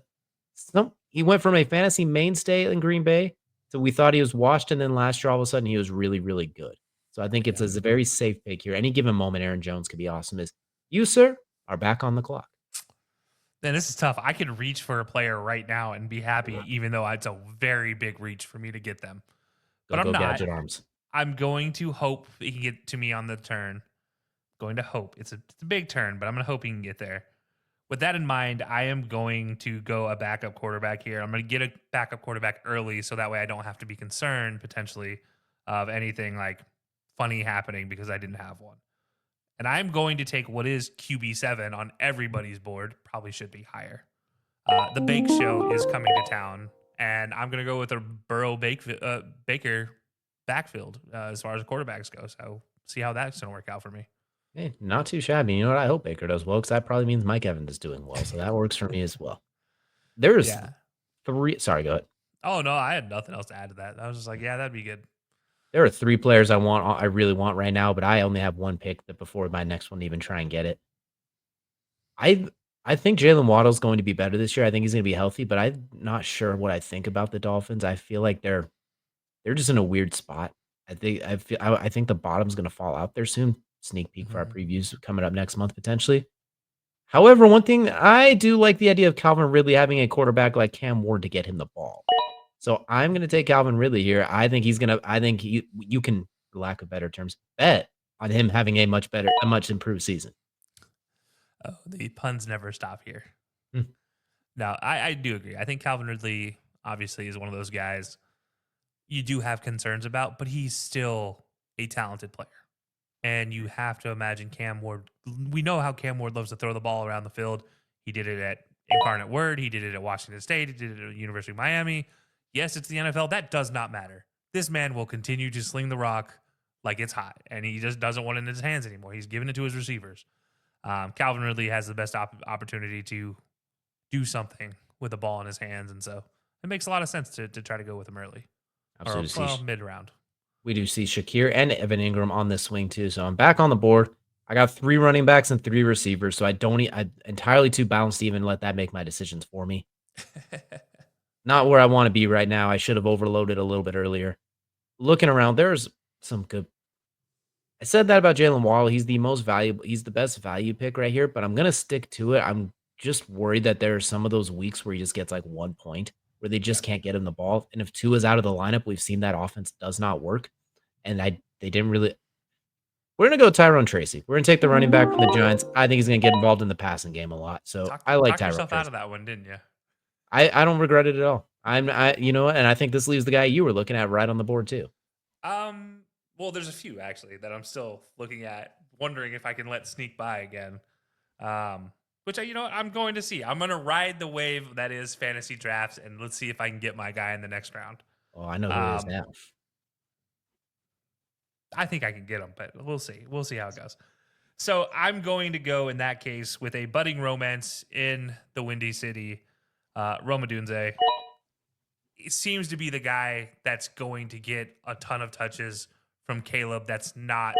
he went from a fantasy mainstay in Green Bay to we thought he was washed, and then last year all of a sudden he was really, really good. So I think it's Yeah. a very safe pick here. Any given moment, Aaron Jones could be awesome. Is you, sir, are back on the clock. Man, this is tough. I could reach for a player right now and be happy, even though it's a very big reach for me to get them. But Go, I'm go, not. gadget arms. I'm going to hope he can get to me on the turn. Going to hope. It's a big turn, but I'm going to hope he can get there. With that in mind, I am going to go a backup quarterback here. I'm going to get a backup quarterback early so that way I don't have to be concerned potentially of anything like funny happening because I didn't have one. And I'm going to take what is QB7 on everybody's board. Probably should be higher. The Bake Show is coming to town, and I'm going to go with a Baker backfield as far as quarterbacks go. So see how that's going to work out for me. Hey, not too shabby. You know what? I hope Baker does well because that probably means Mike Evans is doing well. So that works for me as well. There's Yeah. three. Sorry, go ahead. Oh no, I had nothing else to add to that. I was just like, yeah, that'd be good. There are three players I really want right now, but I only have one pick that before my next one to even try and get it. I I think Jalen Waddle's going to be better this year. I think he's going to be healthy, but I'm not sure what I think about the Dolphins. I feel like they're just in a weird spot. I think the bottom's going to fall out there soon. Sneak peek for our Mhm. previews coming up next month potentially. However, one thing I do like the idea of Calvin Ridley having a quarterback like Cam Ward to get him the ball. So I'm going to take Calvin Ridley here. I think you can, for lack of better terms, bet on him having a much improved season. Oh, the puns never stop here. Hmm. No, I do agree. I think Calvin Ridley obviously is one of those guys you do have concerns about, but he's still a talented player. And you have to imagine Cam Ward. We know how Cam Ward loves to throw the ball around the field. He did it at Incarnate Word. He did it at Washington State. He did it at University of Miami. Yes, it's the NFL. That does not matter. This man will continue to sling the rock like it's hot, and he just doesn't want it in his hands anymore. He's giving it to his receivers. Calvin Ridley has the best opportunity to do something with the ball in his hands, and so it makes a lot of sense to try to go with him early or Absolutely. mid round. We do see Shakir and Evan Ingram on this swing too. So I'm back on the board. I got 3 running backs and 3 receivers. So I entirely too balanced to even let that make my decisions for me. Not where I want to be right now. I should have overloaded a little bit earlier. Looking around, there's some good. I said that about Jalen Waddle. He's the most valuable. He's the best value pick right here, but I'm gonna stick to it. I'm just worried that there are some of those weeks where he just gets like 1 point where they just Yeah. can't get him the ball. And if two is out of the lineup, we've seen that offense does not work. And they didn't really. We're gonna go Tyrone Tracy. We're gonna take the running back from the Giants. I think he's gonna get involved in the passing game a lot. So Talk I like talk Tyrone yourself out Tracy. of that one, didn't you? I don't regret it at all. You know what, and I think this leaves the guy you were looking at right on the board too. Well, there's a few actually that I'm still looking at, wondering if I can let sneak by again. Which I'm going to see. I'm going to ride the wave that is fantasy drafts, and let's see if I can get my guy in the next round. Oh, I know who it is Um, now. I think I can get him, but we'll see. We'll see how it goes. So I'm going to go in that case with a budding romance in the Windy City, Roma Dunze. It seems to be the guy that's going to get a ton of touches from Caleb. That's not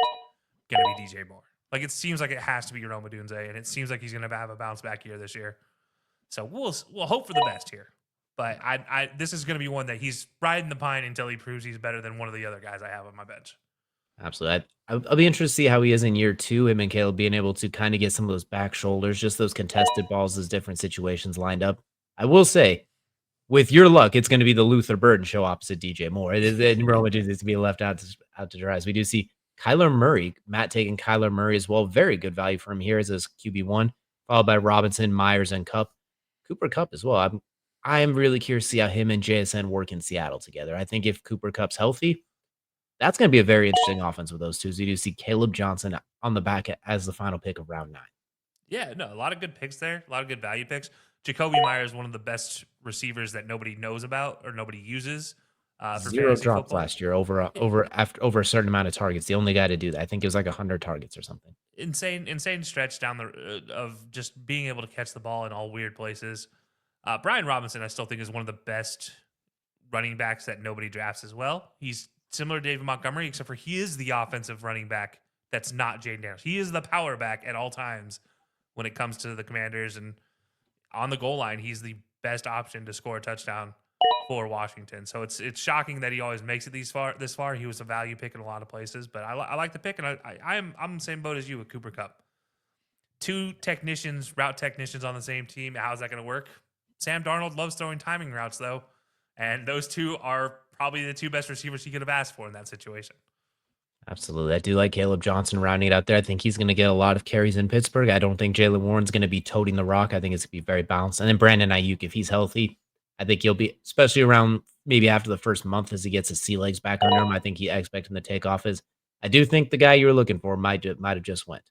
going to be DJ Moore. Like it seems like it has to be Roma Dunze, and it seems like he's going to have a bounce back year this year. So we'll hope for the best here. But I this is going to be one that he's riding the pine until he proves he's better than one of the other guys I have on my bench. Absolutely. I'll be interested to see how he is in year 2, him and Caleb being able to kinda get some of those back shoulders, just those contested balls, those different situations lined up. I will say, with your luck, it's gonna be the Luther Burden show opposite DJ Moore. It is and Roma just needs to be left out to dry. As we do see Kyler Murray, Matt taking Kyler Murray as well. Very good value for him here as his QB1, followed by Robinson, Myers, and Cup. Cooper Cup as well. I am really curious to see how him and JSN work in Seattle together. I think if Cooper Cup's healthy, that's gonna be a very interesting offense with those 2. So you do see Caleb Johnson on the back as the final pick of round 9. Yeah, no, a lot of good picks there, a lot of good value picks. Jacoby Myers, one of the best receivers that nobody knows about or nobody uses for 0 fantasy drops football. last year over a certain amount of targets. The only guy to do that. I think it was like 100 targets or something. Insane stretch down the of just being able to catch the ball in all weird places. Brian Robinson, I still think is one of the best running backs that nobody drafts as well. He's similar to David Montgomery, except for he is the offensive running back that's not Jaden Daniels. He is the power back at all times when it comes to the Commanders. And on the goal line, he's the best option to score a touchdown for Washington. So it's shocking that he always makes it this far. He was a value pick in a lot of places, but I like the pick, and I'm in the same boat as you with Cooper Kupp. Two route technicians on the same team. How's that going to work? Sam Darnold loves throwing timing routes, though, and those two are probably the two best receivers he could have asked for in that situation. Absolutely. I do like Caleb Johnson rounding it out there. I think he's going to get a lot of carries in Pittsburgh. I don't think Jalen Warren's going to be toting the rock. I think it's going to be very balanced. And then Brandon Ayuk, if he's healthy, I think he'll be, especially around maybe after the first month as he gets his sea legs back under him. I expect him to take off. I do think the guy you were looking for might have just went.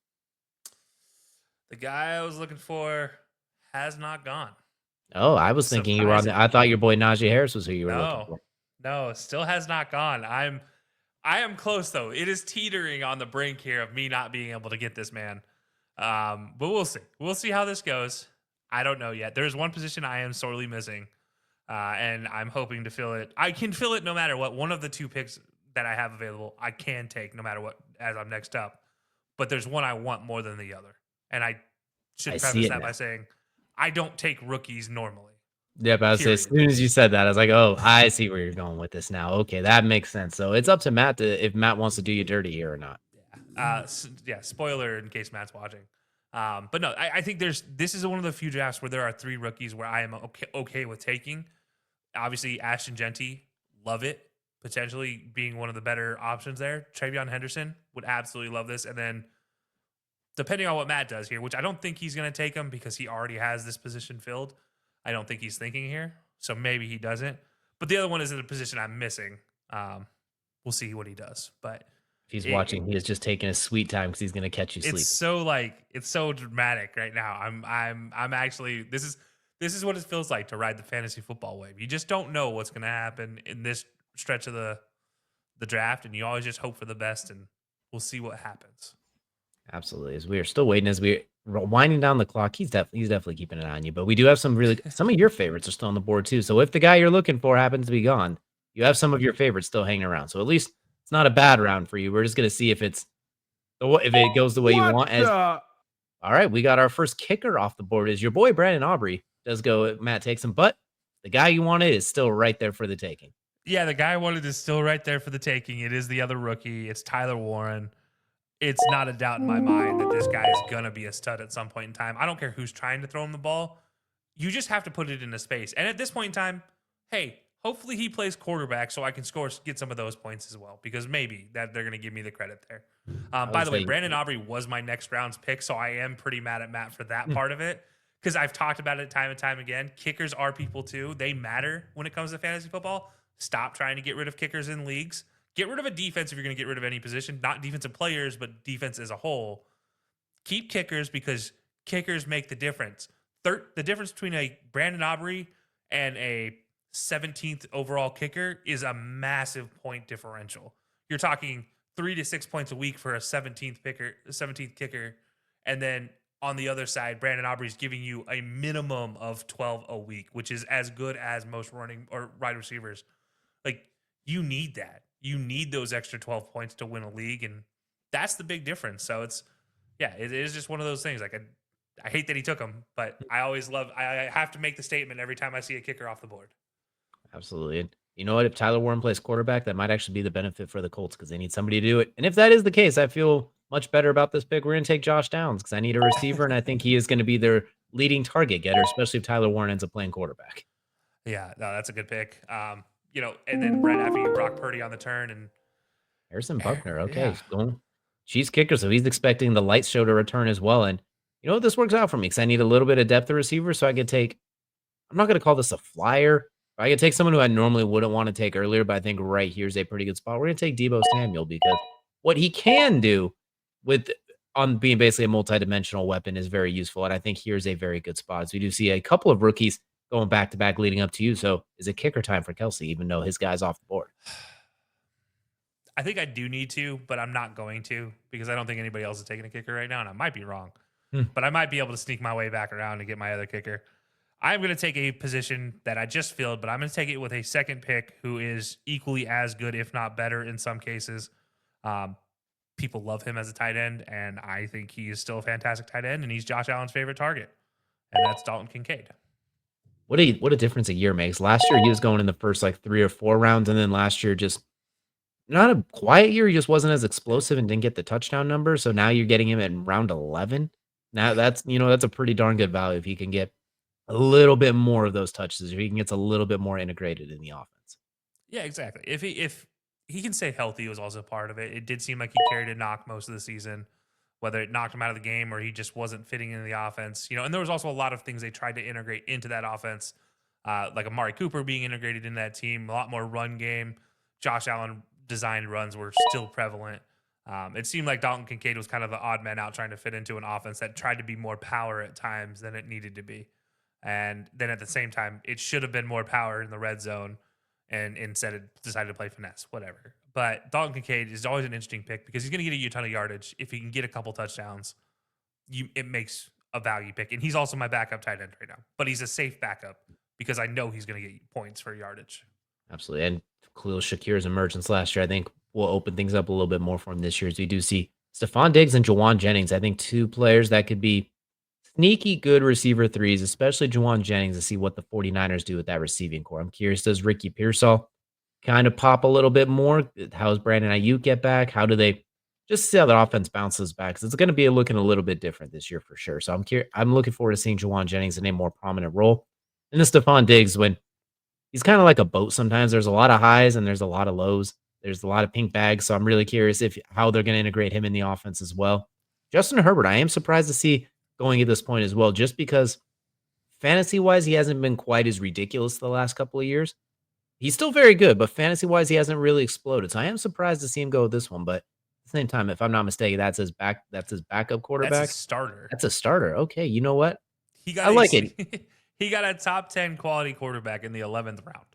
The guy I was looking for has not gone. Oh, I was thinking you were on I thought your boy Najee Harris was who you were looking for. No, still has not gone. I am close though. It is teetering on the brink here of me not being able to get this man. But we'll see. We'll see how this goes. I don't know yet. There's one position I am sorely missing, and I'm hoping to fill it. I can fill it no matter what. One of the two picks that I have available, I can take no matter what as I'm next up. But there's one I want more than the other, and I should preface that by saying I don't take rookies normally. Yep, I was saying, as soon as you said that, I was like, "Oh, I see where you're going with this now." Okay, that makes sense. So it's up to Matt if Matt wants to do you dirty here or not. Yeah. Spoiler in case Matt's watching. But no, I think this is one of the few drafts where there are three rookies where I am okay with taking. Obviously, Ashton Genty, love it. Potentially being one of the better options there. Travion Henderson would absolutely love this, and then depending on what Matt does here, which I don't think he's going to take him because he already has this position filled. I don't think he's thinking here, so maybe he doesn't. But the other one is in a position I'm missing. We'll see what he does. But if he's watching, he is just taking his sweet time because he's going to catch you sleeping. It's so dramatic right now. I'm actually this is what it feels like to ride the fantasy football wave. You just don't know what's going to happen in this stretch of the draft, and you always just hope for the best, and we'll see what happens. Absolutely. As we are still waiting, as we're winding down the clock, he's definitely keeping an eye on you. But we do have some of your favorites are still on the board too. So if the guy you're looking for happens to be gone, you have some of your favorites still hanging around. So at least it's not a bad round for you. We're just gonna see if it goes the way you want. All right, we got our first kicker off the board. Is your boy Brandon Aubrey does go? Matt takes him, but the guy you wanted is still right there for the taking. Yeah, the guy I wanted is still right there for the taking. It is the other rookie. It's Tyler Warren. It's not a doubt in my mind that this guy is going to be a stud at some point in time. I don't care who's trying to throw him the ball. You just have to put it into space. And at this point in time, hey, hopefully he plays quarterback so I can get some of those points as well, because maybe that they're going to give me the credit there. By the way, Brandon Aubrey was my next round's pick, so I am pretty mad at Matt for that part of it, because I've talked about it time and time again. Kickers are people too. They matter when it comes to fantasy football. Stop trying to get rid of kickers in leagues. Get rid of a defense if you're going to get rid of any position, not defensive players, but defense as a whole. Keep kickers because kickers make the difference. The difference between a Brandon Aubrey and a 17th overall kicker is a massive point differential. You're talking 3 to 6 points a week for a 17th kicker. And then on the other side, Brandon Aubrey's giving you a minimum of 12 a week, which is as good as most running or wide receivers. Like, you need that. You need those extra 12 points to win a league, and that's the big difference. So it is just one of those things. Like, I hate that he took him, but I have to make the statement every time I see a kicker off the board. Absolutely. And you know what? If Tyler Warren plays quarterback, that might actually be the benefit for the Colts because they need somebody to do it. And if that is the case, I feel much better about this pick. We're going to take Josh Downs because I need a receiver, and I think he is going to be their leading target getter, especially if Tyler Warren ends up playing quarterback. Yeah, no, that's a good pick. And then right after you Brock Purdy on the turn and Harrison Buckner. Okay, she's kicker, so he's expecting the lights show to return as well. And you know what? This works out for me because I need a little bit of depth of receiver, so I could take. I'm not going to call this a flyer. I could take someone who I normally wouldn't want to take earlier, but I think right here's a pretty good spot. We're going to take Deebo Samuel because what he can do on being basically a multidimensional weapon is very useful, and I think here's a very good spot. So we do see a couple of rookies going back to back leading up to you. So is it kicker time for Kelsey, even though his guy's off the board? I think I do need to, but I'm not going to because I don't think anybody else is taking a kicker right now, and I might be wrong. But I might be able to sneak my way back around and get my other kicker. I'm going to take a position that I just filled, but I'm going to take it with a second pick who is equally as good, if not better, in some cases. Um, People love him as a tight end, and I think he is still a fantastic tight end, and he's Josh Allen's favorite target, and that's Dalton Kincaid. What a difference a year makes. Last year, he was going in the first, like, 3 or 4 rounds, and then last year, just not a quiet year, he just wasn't as explosive and didn't get the touchdown number, so now you're getting him in round 11. Now that's a pretty darn good value if he can get a little bit more of those touches, if he can get a little bit more integrated in the offense. Yeah, exactly. If he can stay healthy was also part of it. It did seem like he carried a knock most of the season, whether it knocked him out of the game or he just wasn't fitting into the offense. And there was also a lot of things they tried to integrate into that offense, like Amari Cooper being integrated in that team, a lot more run game. Josh Allen designed runs were still prevalent. It seemed like Dalton Kincaid was kind of the odd man out trying to fit into an offense that tried to be more power at times than it needed to be. And then at the same time, it should have been more power in the red zone, and instead it decided to play finesse, whatever. But Dalton Kincaid is always an interesting pick because he's going to get a ton of yardage. If he can get a couple touchdowns, it makes a value pick. And he's also my backup tight end right now, but he's a safe backup because I know he's going to get points for yardage. Absolutely, and Khalil Shakir's emergence last year, I think, will open things up a little bit more for him this year as we do see Stephon Diggs and Jawan Jennings. I think 2 players that could be sneaky good receiver threes, especially Jawan Jennings, to see what the 49ers do with that receiving core. I'm curious, does Ricky Pearsall kind of pop a little bit more? How does Brandon Ayuk get back? How do they just see how the offense bounces back? 'Cause it's going to be looking a little bit different this year for sure. So I'm looking forward to seeing Jawan Jennings in a more prominent role. And then Stephon Diggs, when he's kinda like a boat sometimes. There's a lot of highs and there's a lot of lows. There's a lot of pink bags, so I'm really curious if how they're gonna integrate him in the offense as well. Justin Herbert, I am surprised to see going at this point as well, just because fantasy-wise, he hasn't been quite as ridiculous the last couple of years. He's still very good, but fantasy-wise, he hasn't really exploded, so I am surprised to see him go with this one, but at the same time, if I'm not mistaken, that's his backup That's a quarterback? starter. That's a starter. Okay, you know what? He I got like it. he got a top 10 quality quarterback in the 11th round.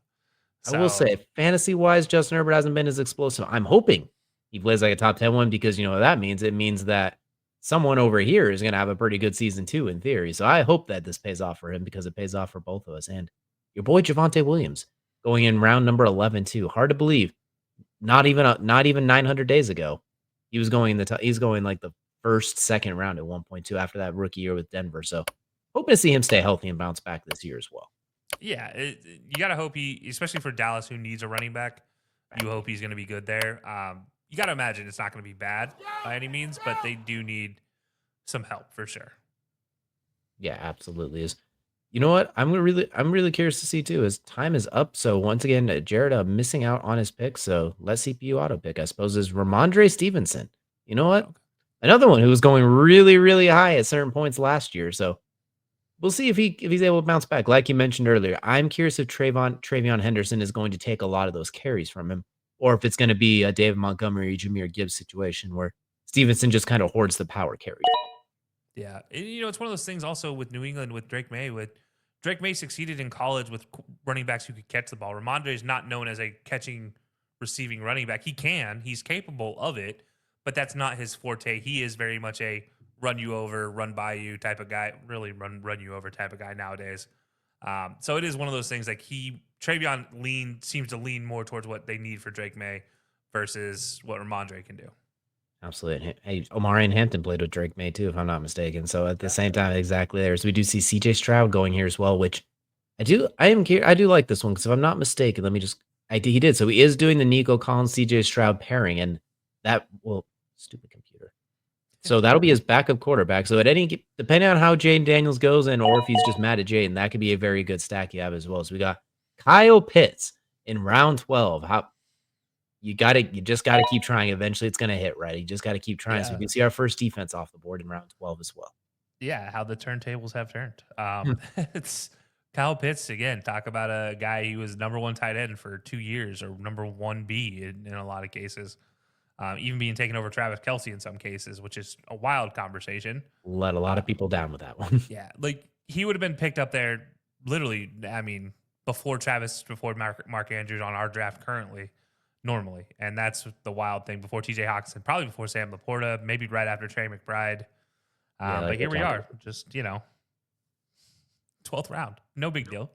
I will So say, fantasy-wise, Justin Herbert hasn't been as explosive. I'm hoping he plays like a top 10 one because you know what that means? It means that someone over here is gonna have a pretty good season too, in theory. So I hope that this pays off for him because it pays off for both of us. And your boy Javonte Williams going in round number 11 too. Hard to believe. Not even 900 days ago, he was going he's going like the first, second round at 1.2 after that rookie year with Denver. So hoping to see him stay healthy and bounce back this year as well. yeah, you got to hope especially for Dallas, who needs a running back, you hope he's going to be good there. You got to imagine it's not going to be bad by any means, but they do need some help for sure. Yeah, absolutely is. You know what? I'm really curious to see too. His time is up. So once again, Jared missing out on his pick. So let's CPU auto pick, I suppose, is Ramondre Stevenson. You know what? Okay. Another one who was going really, really high at certain points last year. So we'll see if he's able to bounce back. Like you mentioned earlier, I'm curious if Travion Henderson is going to take a lot of those carries from him, or if it's going to be a David Montgomery, Jameer Gibbs situation where Stevenson just kind of hoards the power carries. Yeah, it's one of those things also with New England with Drake May. With Drake May succeeded in college with running backs who could catch the ball. Ramondre is not known as a catching, receiving running back. He's capable of it, but that's not his forte. He is very much a run you over, run by you type of guy. Really run you over type of guy nowadays. So it is one of those things like Travion seems to lean more towards what they need for Drake May versus what Ramondre can do. Absolutely. And hey, Omari and Hampton played with Drake May too, if I'm not mistaken. So at the Yeah. same time, exactly there. So we do see CJ Stroud going here as well, which I do like this one because if I'm not mistaken, he did. So he is doing the Nico Collins CJ Stroud pairing, and stupid computer. So that'll be his backup quarterback. So depending on how Jaden Daniels goes and or if he's just mad at Jaden, that could be a very good stack you have as well. So we got Kyle Pitts in round 12. You just gotta keep trying. Eventually, it's gonna hit, right? You just gotta keep trying. So we Yeah. can see our first defense off the board in round 12 as well. Yeah, how the turntables have turned. Hmm. It's Kyle Pitts again. Talk about a guy who was number one tight end for 2 years, or number 1B in a lot of cases, even being taken over Travis Kelsey in some cases, which is a wild conversation. Let a lot Uh, of people down with that one. yeah, like he would have been picked up there literally. I mean, before Mark Andrews on our draft currently, normally, and that's the wild thing. Before T.J. Hawkinson, probably before Sam Laporta, maybe right after Trey McBride. Yeah, But like we're here we talking are, just 12th round. No big deal.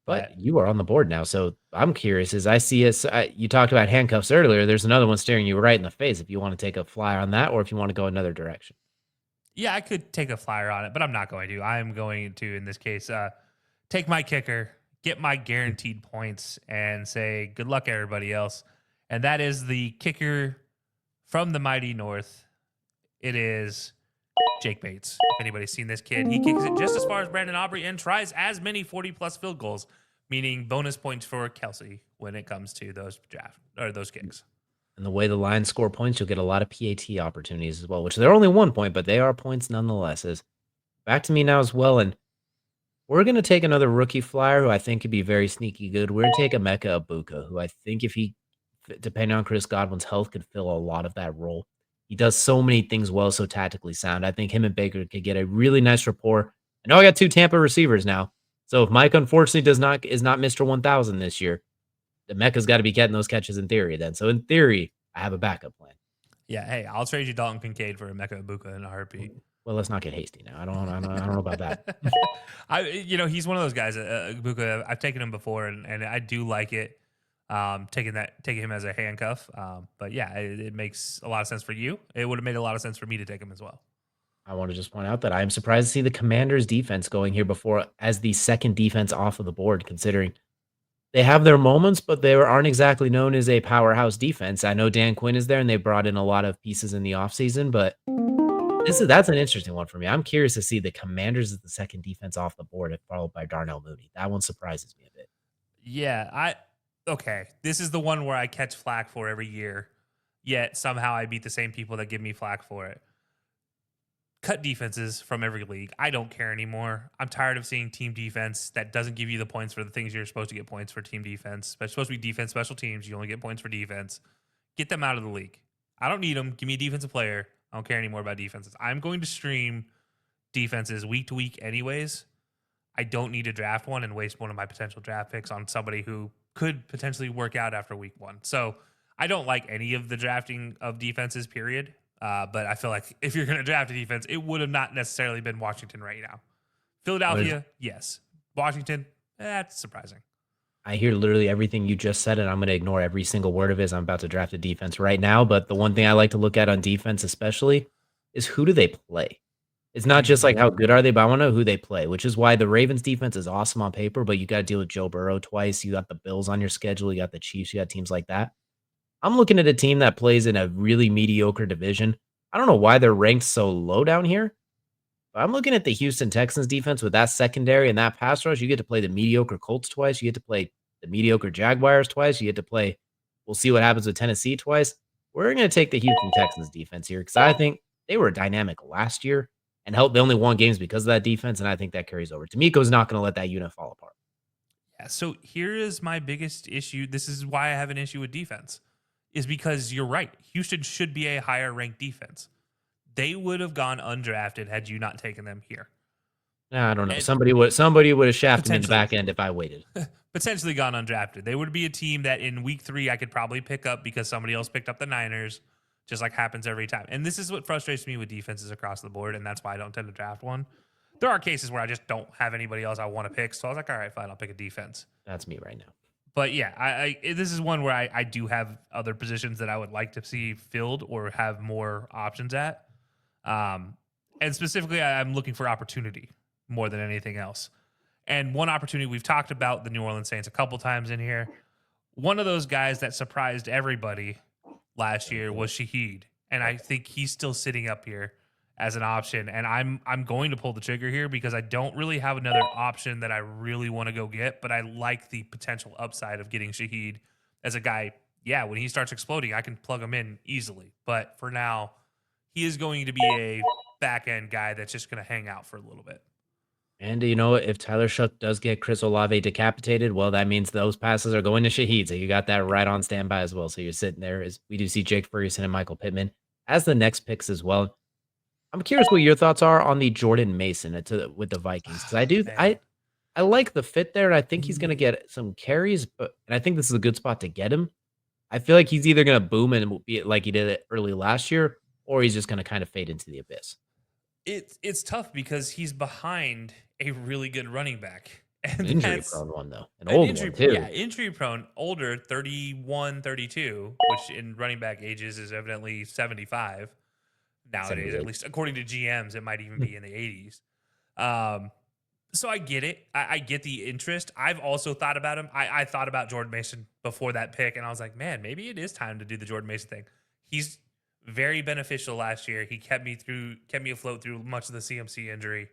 But But you are on the board now, so I'm curious as I see it. You talked about handcuffs earlier. There's another one staring you right in the face. If you want to take a flyer on that, or if you want to go another direction. yeah, I could take a flyer on it, but I'm not going to. I'm going to, in this case, take my kicker, get my guaranteed points, and say good luck, everybody else. And that is the kicker from the mighty North. It is Jake Bates. If anybody's seen this kid, he kicks it just as far as Brandon Aubrey and tries as many 40-plus field goals, meaning bonus points for Kelsey when it comes to those those kicks. And the way the Lions score points, you'll get a lot of PAT opportunities as well, which they're only 1 point, but they are points nonetheless. Is back to me now as well, and we're gonna take another rookie flyer who I think could be very sneaky good. We're gonna take Emeka Ibuka, who I think if he, depending on Chris Godwin's health, could fill a lot of that role. He does so many things well, so tactically sound. I think him and Baker could get a really nice rapport. I know I got 2 Tampa receivers now, so if Mike unfortunately is not Mr. 1000 this year, the Mecca's got to be getting those catches in theory then. So in theory, I have a backup plan. Yeah, hey, I'll trade you Dalton Kincaid for Emeka Ibuka in a heartbeat. Well, let's not get hasty now. I don't know about that. He's one of those guys. Ibuka, I've taken him before, and I do like it. Taking him as a handcuff. But yeah, it makes a lot of sense for you. It would have made a lot of sense for me to take him as well. I want to just point out that I am surprised to see the Commanders defense going here before as the second defense off of the board, considering they have their moments, but they aren't exactly known as a powerhouse defense. I know Dan Quinn is there and they brought in a lot of pieces in the offseason, but that's an interesting one for me. I'm curious to see the Commanders as the second defense off the board, followed by Darnell Mooney. That one surprises me a bit. Yeah, okay. This is the one where I catch flack for every year, yet somehow I beat the same people that give me flack for it. Cut defenses from every league. I don't care anymore. I'm tired of seeing team defense that doesn't give you the points for the things you're supposed to get points for team defense. It's supposed to be defense, special teams. You only get points for defense. Get them out of the league. I don't need them. Give me a defensive player. I don't care anymore about defenses. I'm going to stream defenses week to week anyways. I don't need to draft one and waste one of my potential draft picks on somebody who could potentially work out after week one. So I don't like any of the drafting of defenses, period. But I feel like if you're going to draft a defense, it would have not necessarily been Washington right now. Philadelphia, yes. Washington, that's surprising. I hear literally everything you just said, and I'm going to ignore every single word of it as I'm about to draft a defense right now. But the one thing I like to look at on defense, especially, is who do they play? It's not just like how good are they, but I want to know who they play, which is why the Ravens defense is awesome on paper, but you got to deal with Joe Burrow twice. You got the Bills on your schedule. You got the Chiefs. You got teams like that. I'm looking at a team that plays in a really mediocre division. I don't know why they're ranked so low down here, but I'm looking at the Houston Texans defense with that secondary and that pass rush. You get to play the mediocre Colts twice. You get to play the mediocre Jaguars twice. You get to play, we'll see what happens with Tennessee twice. We're going to take the Houston Texans defense here because I think they were dynamic last year and they only won games because of that defense, and I think that carries over. D'Amico's not going to let that unit fall apart. Yeah, so here is my biggest issue. This is why I have an issue with defense. Is because you're right. Houston should be a higher ranked defense. They would have gone undrafted had you not taken them here. I don't know. Somebody would have shafted me in the back end if I waited. Potentially gone undrafted. They would be a team that in week 3 I could probably pick up because somebody else picked up the Niners, just like happens every time. And this is what frustrates me with defenses across the board, and that's why I don't tend to draft one. There are cases where I just don't have anybody else I want to pick, so I was like, all right, fine, I'll pick a defense. That's me right now. But yeah, this is one where I do have other positions that I would like to see filled or have more options at. And specifically, I'm looking for opportunity more than anything else. And one opportunity, we've talked about the New Orleans Saints a couple times in here. One of those guys that surprised everybody last year was Shaheed. And I think he's still sitting up here as an option. And I'm going to pull the trigger here because I don't really have another option that I really want to go get, but I like the potential upside of getting Shaheed as a guy. Yeah, when he starts exploding, I can plug him in easily. But for now, he is going to be a back-end guy that's just going to hang out for a little bit. And you know what? If Tyler Shough does get Chris Olave decapitated, well, that means those passes are going to Shaheed. So you got that right on standby as well. So you're sitting there as we do see Jake Ferguson and Michael Pittman as the next picks as well. I'm curious what your thoughts are on the Jordan Mason with the Vikings because I like the fit there, and I think he's going to get some carries, and I think this is a good spot to get him. I feel like he's either going to boom and be like he did it early last year, or he's just going to kind of fade into the abyss. It's tough because he's behind a really good running back. An And injury that's prone one, though. An an old one, too. injury prone, older, 31, 32, which in running back ages is evidently 75 nowadays, at 78. least according to GMs, it might even Hmm. be in the 80s. Um, so I get it. I get the interest. I've also thought about him. I thought about Jordan Mason before that pick, and I was like, man, maybe it is time to do the Jordan Mason thing. He's very beneficial last year. He kept me afloat through much of the CMC injury,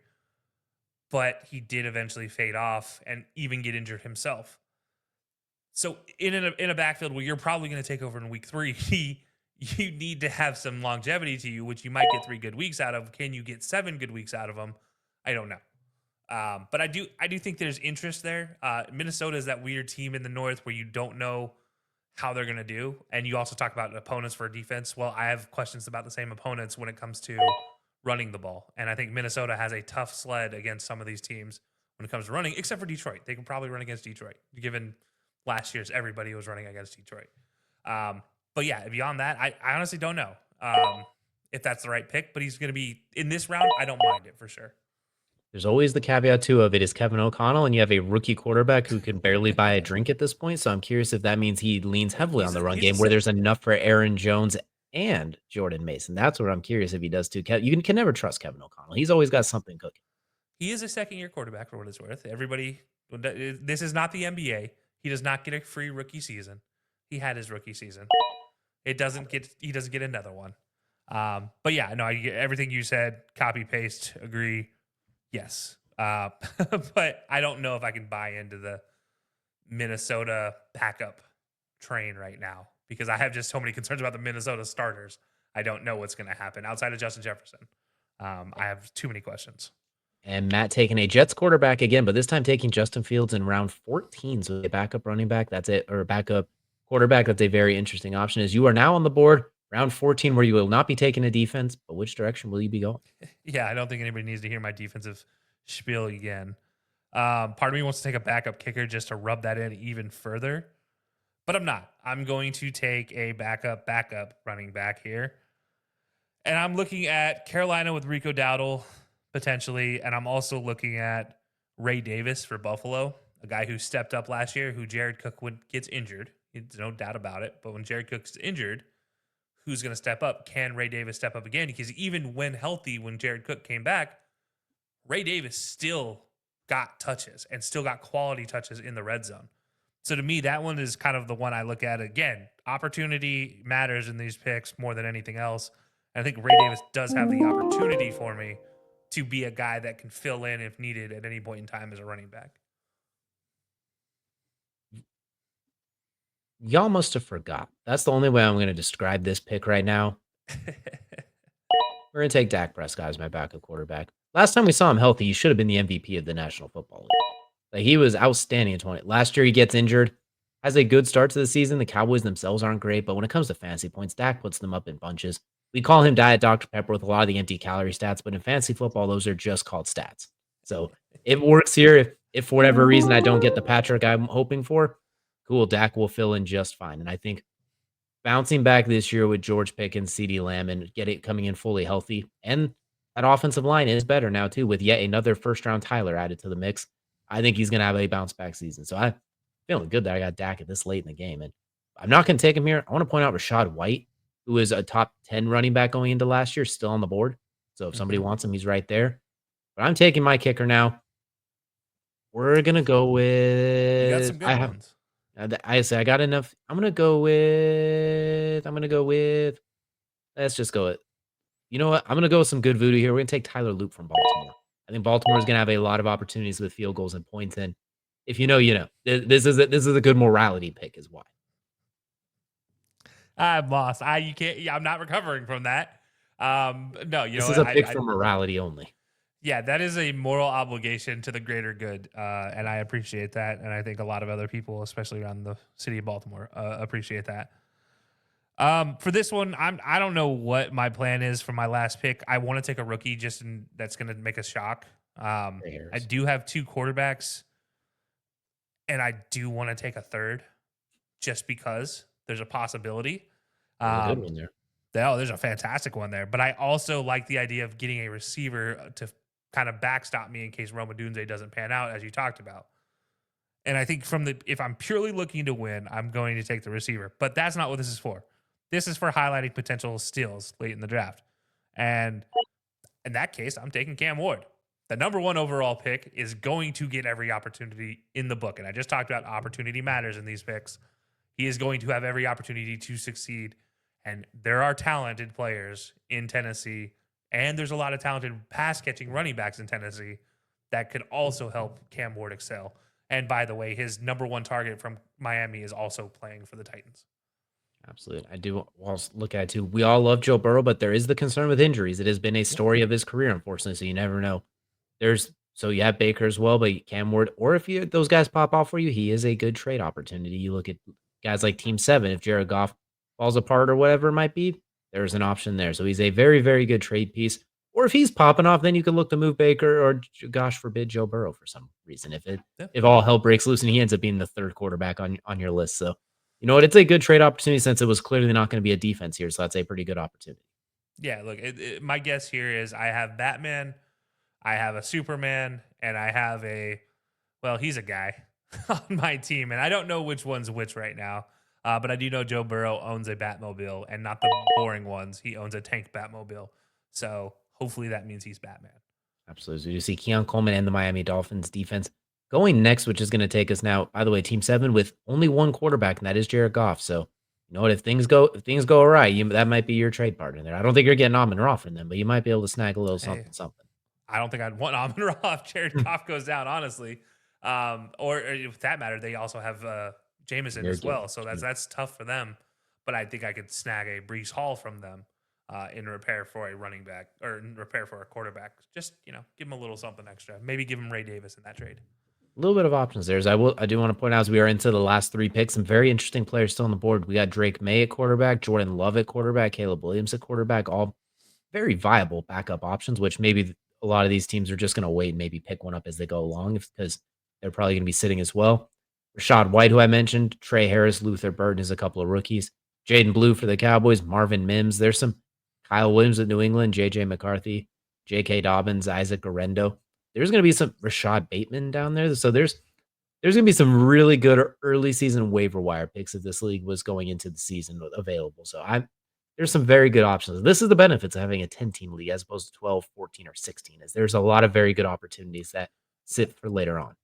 but he did eventually fade off and even get injured himself. So in a backfield where you're probably going to take over in week 3, you need to have some longevity to you, which you might get 3 good weeks out of. Can you get 7 good weeks out of him? I don't know. But I do think there's interest there. Minnesota is that weird team in the North where you don't know how they're going to do, and you also talk about opponents for defense. Well, I have questions about the same opponents when it comes to running the ball, and I think Minnesota has a tough sled against some of these teams when it comes to running, except for Detroit. They can probably run against Detroit, given last year's everybody was running against Detroit. But yeah, beyond that, I honestly don't know if that's the right pick. But he's going to be in this round. I don't mind it for sure. There's always the caveat, too, of it is Kevin O'Connell, and you have a rookie quarterback who can barely buy a drink at this point, so I'm curious if that means he leans heavily on the run He's a game where there's enough for Aaron Jones and Jordan Mason. That's what I'm curious if he does, too. You can never trust Kevin O'Connell. He's always got something cooking. He is a second year quarterback for what it's worth. Everybody, this is not the NBA. He does not get a free rookie season. He had his rookie season. He doesn't get another one. But yeah, no, I get everything you said. Copy paste. Agree. Yes. But I don't know if I can buy into the Minnesota backup train right now because I have just so many concerns about the Minnesota starters. I don't know what's going to happen outside of Justin Jefferson. I have too many questions. And Matt taking a Jets quarterback again, but this time taking Justin Fields in round 14. So a backup running back, that's it, or a backup quarterback. That's a very interesting option. As you are now on the board, round 14, where you will not be taking a defense, but which direction will you be going? Yeah, I don't think anybody needs to hear my defensive spiel again. Part of me wants to take a backup kicker just to rub that in even further, but I'm not. I'm going to take a backup running back here. And I'm looking at Carolina with Rico Dowdle potentially, and I'm also looking at Ray Davis for Buffalo, a guy who stepped up last year, who Jared Cook gets injured. There's no doubt about it. But when Jared Cook's injured, who's going to step up? Can Ray Davis step up again? Because even when healthy, when Jared Cook came back, Ray Davis still got touches and still got quality touches in the red zone. So to me, that one is kind of the one I look at. Again, opportunity matters in these picks more than anything else. I think Ray Davis does have the opportunity for me to be a guy that can fill in if needed at any point in time as a running back. Y'all must have forgot. That's the only way I'm going to describe this pick right now. We're going to take Dak Prescott as my backup quarterback. Last time we saw him healthy, he should have been the MVP of the National Football League. Like, he was outstanding in 20. Last year, he gets injured, has a good start to the season. The Cowboys themselves aren't great, but when it comes to fantasy points, Dak puts them up in bunches. We call him Diet Dr. Pepper with a lot of the empty calorie stats, but in fantasy football, those are just called stats. So it works here. If for whatever reason I don't get the Patrick I'm hoping for, cool, Dak will fill in just fine. And I think bouncing back this year with George Pickens, CeeDee Lamb, and get it coming in fully healthy, and that offensive line is better now too, with yet another first-round Tyler added to the mix. I think he's going to have a bounce-back season. So I'm feeling good that I got Dak at this late in the game. And I'm not going to take him here. I want to point out Rashad White, who is a top 10 running back going into last year, still on the board. So if somebody wants him, he's right there. But I'm taking my kicker now. We're going to go You got with some good ones. I say I got enough. I'm gonna go with. Let's just go with. You know what? I'm gonna go with some good voodoo here. We're gonna take Tyler Loop from Baltimore. I think Baltimore is gonna have a lot of opportunities with field goals and points. And if you know, you know. This is a good morality pick, is why. I'm lost. You can't. Yeah, I'm not recovering from that. No, you This know is what? a pick for morality only. Yeah, that is a moral obligation to the greater good, and I appreciate that. And I think a lot of other people, especially around the city of Baltimore, appreciate that. For this one, I don't know what my plan is for my last pick. I want to take a rookie that's going to make a shock. I do have 2 quarterbacks, and I do want to take a third, just because there's a possibility. There's a good one there. Oh, there's a fantastic one there. But I also like the idea of getting a receiver to kind of backstop me in case Roma Dunze doesn't pan out, as you talked about. And I think if I'm purely looking to win, I'm going to take the receiver. But that's not what this is for. This is for highlighting potential steals late in the draft. And in that case, I'm taking Cam Ward. The number one overall pick is going to get every opportunity in the book. And I just talked about opportunity matters in these picks. He is going to have every opportunity to succeed. And there are talented players in Tennessee, and there's a lot of talented pass catching running backs in Tennessee that could also help Cam Ward excel. And by the way, his number one target from Miami is also playing for the Titans. Absolutely. I do also look at it too. We all love Joe Burrow, but there is the concern with injuries. It has been a Yeah. story of his career, unfortunately. So you never know. So you have Baker as well, but Cam Ward, or if those guys pop off for you, he is a good trade opportunity. You look at guys like Team 7, if Jared Goff falls apart or whatever it might be, there's an option there. So he's a very, very good trade piece. Or if he's popping off, then you could look to move Baker or, gosh forbid, Joe Burrow for some reason. Yeah. If all hell breaks loose and he ends up being the third quarterback on your list. So you know what? It's a good trade opportunity since it was clearly not going to be a defense here. So that's a pretty good opportunity. Yeah, look, my guess here is I have Batman, I have a Superman, and I have he's a guy on my team, and I don't know which one's which right now. But I do know Joe Burrow owns a Batmobile, and not the boring ones. He owns a tank Batmobile. So hopefully that means he's Batman. Absolutely. So you see Keon Coleman and the Miami Dolphins defense going next, which is going to take us now, by the way, Team 7 with only one quarterback, and that is Jared Goff. So, you know what? If things go awry, that might be your trade partner there. I don't think you're getting Amon Ra from them, but you might be able to snag a little Hey, something, something. I don't think I'd want Amon Ra if Jared Goff goes down, honestly. Or if that matter, they also have Jameson Very as good. well, so that's tough for them. But I think I could snag a Brees Hall from them in repair for a running back or in repair for a quarterback. Just give him a little something extra. Maybe give him Ray Davis in that trade. A little bit of options there. I do want to point out as we are into the last three picks, some very interesting players still on the board. We got Drake May at quarterback, Jordan Love at quarterback, Caleb Williams at quarterback, all very viable backup options, which maybe a lot of these teams are just going to wait and maybe pick one up as they go along because they're probably going to be sitting as well. Rashad White, who I mentioned, Trey Harris, Luther Burden is a couple of rookies. Jaden Blue for the Cowboys, Marvin Mims. There's some Kyle Williams at New England, JJ McCarthy, JK Dobbins, Isaac Garendo. There's going to be some Rashad Bateman down there. So there's going to be some really good early season waiver wire picks if this league was going into the season available. So there's some very good options. This is the benefits of having a 10-team league as opposed to 12, 14, or 16 is there's a lot of very good opportunities that sit for later on.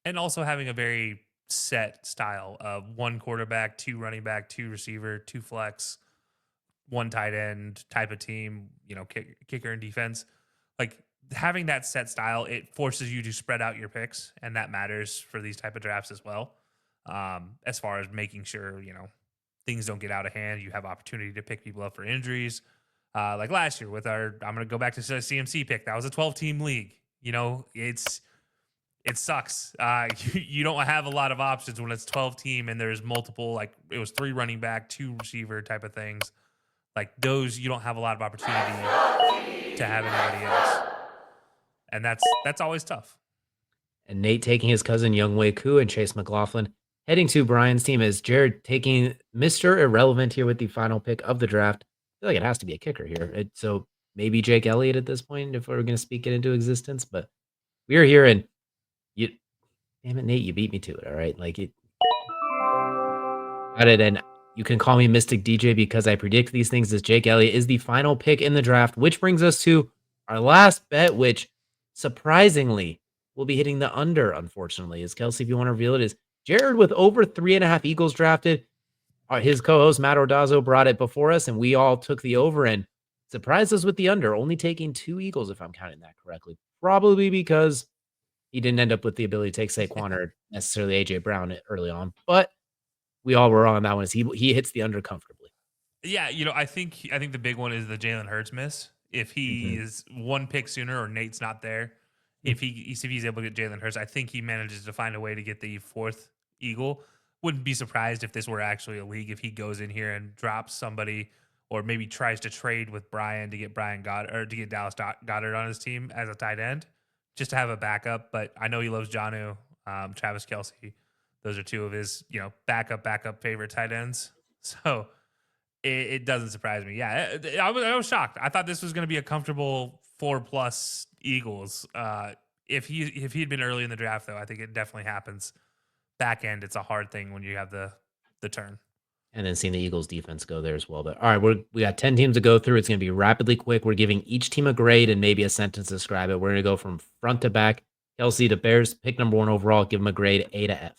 And also having a very set style of one quarterback, two running back, two receiver, two flex, one tight end type of team, kicker and defense. Like having that set style, it forces you to spread out your picks, and that matters for these type of drafts as well. As far as making sure, things don't get out of hand. You have opportunity to pick people up for injuries. Like last year with I'm going to go back to the CMC pick. That was a 12-team league. It sucks. You don't have a lot of options when it's 12-team and there's multiple, like it was 3 running back, 2 receiver type of things. Like those, you don't have a lot of opportunity to have anybody else. And that's always tough. And Nate taking his cousin Younghoe Koo and Chase McLaughlin heading to Brian's team as Jared taking Mr. Irrelevant here with the final pick of the draft. I feel like it has to be a kicker here. So maybe Jake Elliott at this point if we're going to speak it into existence. But we are here and you, damn it, Nate, you beat me to it. All right. Like it got it. And you can call me Mystic DJ because I predict these things as Jake Elliott is the final pick in the draft, which brings us to our last bet, which surprisingly will be hitting the under, unfortunately. As Kelsey, if you want to reveal it, is Jared with over 3.5 Eagles drafted. His co-host Matt Ordazzo brought it before us, and we all took the over and surprised us with the under, only taking 2 Eagles, if I'm counting that correctly. Probably because he didn't end up with the ability to take Saquon or necessarily AJ Brown early on, but we all were wrong on that one. As he hits the under comfortably. Yeah, I think the big one is the Jalen Hurts miss. If he is one pick sooner or Nate's not there, if he's able to get Jalen Hurts, I think he manages to find a way to get the 4th Eagle. Wouldn't be surprised if this were actually a league if he goes in here and drops somebody or maybe tries to trade with Brian to get Brian Goddard or to get Dallas Goddard on his team as a tight end, just to have a backup. But I know he loves Jonnu, Travis Kelsey. Those are 2 of his, backup favorite tight ends. So It doesn't surprise me. Yeah, I was shocked. I thought this was going to be a comfortable 4+ Eagles. If he'd been early in the draft, though, I think it definitely happens. Back end, it's a hard thing when you have the turn. And then seeing the Eagles defense go there as well. But all right, we got 10 teams to go through. It's going to be rapidly quick. We're giving each team a grade and maybe a sentence to describe it. We're going to go from front to back. Kelsey to Bears, pick number 1 overall. Give them a grade A to F.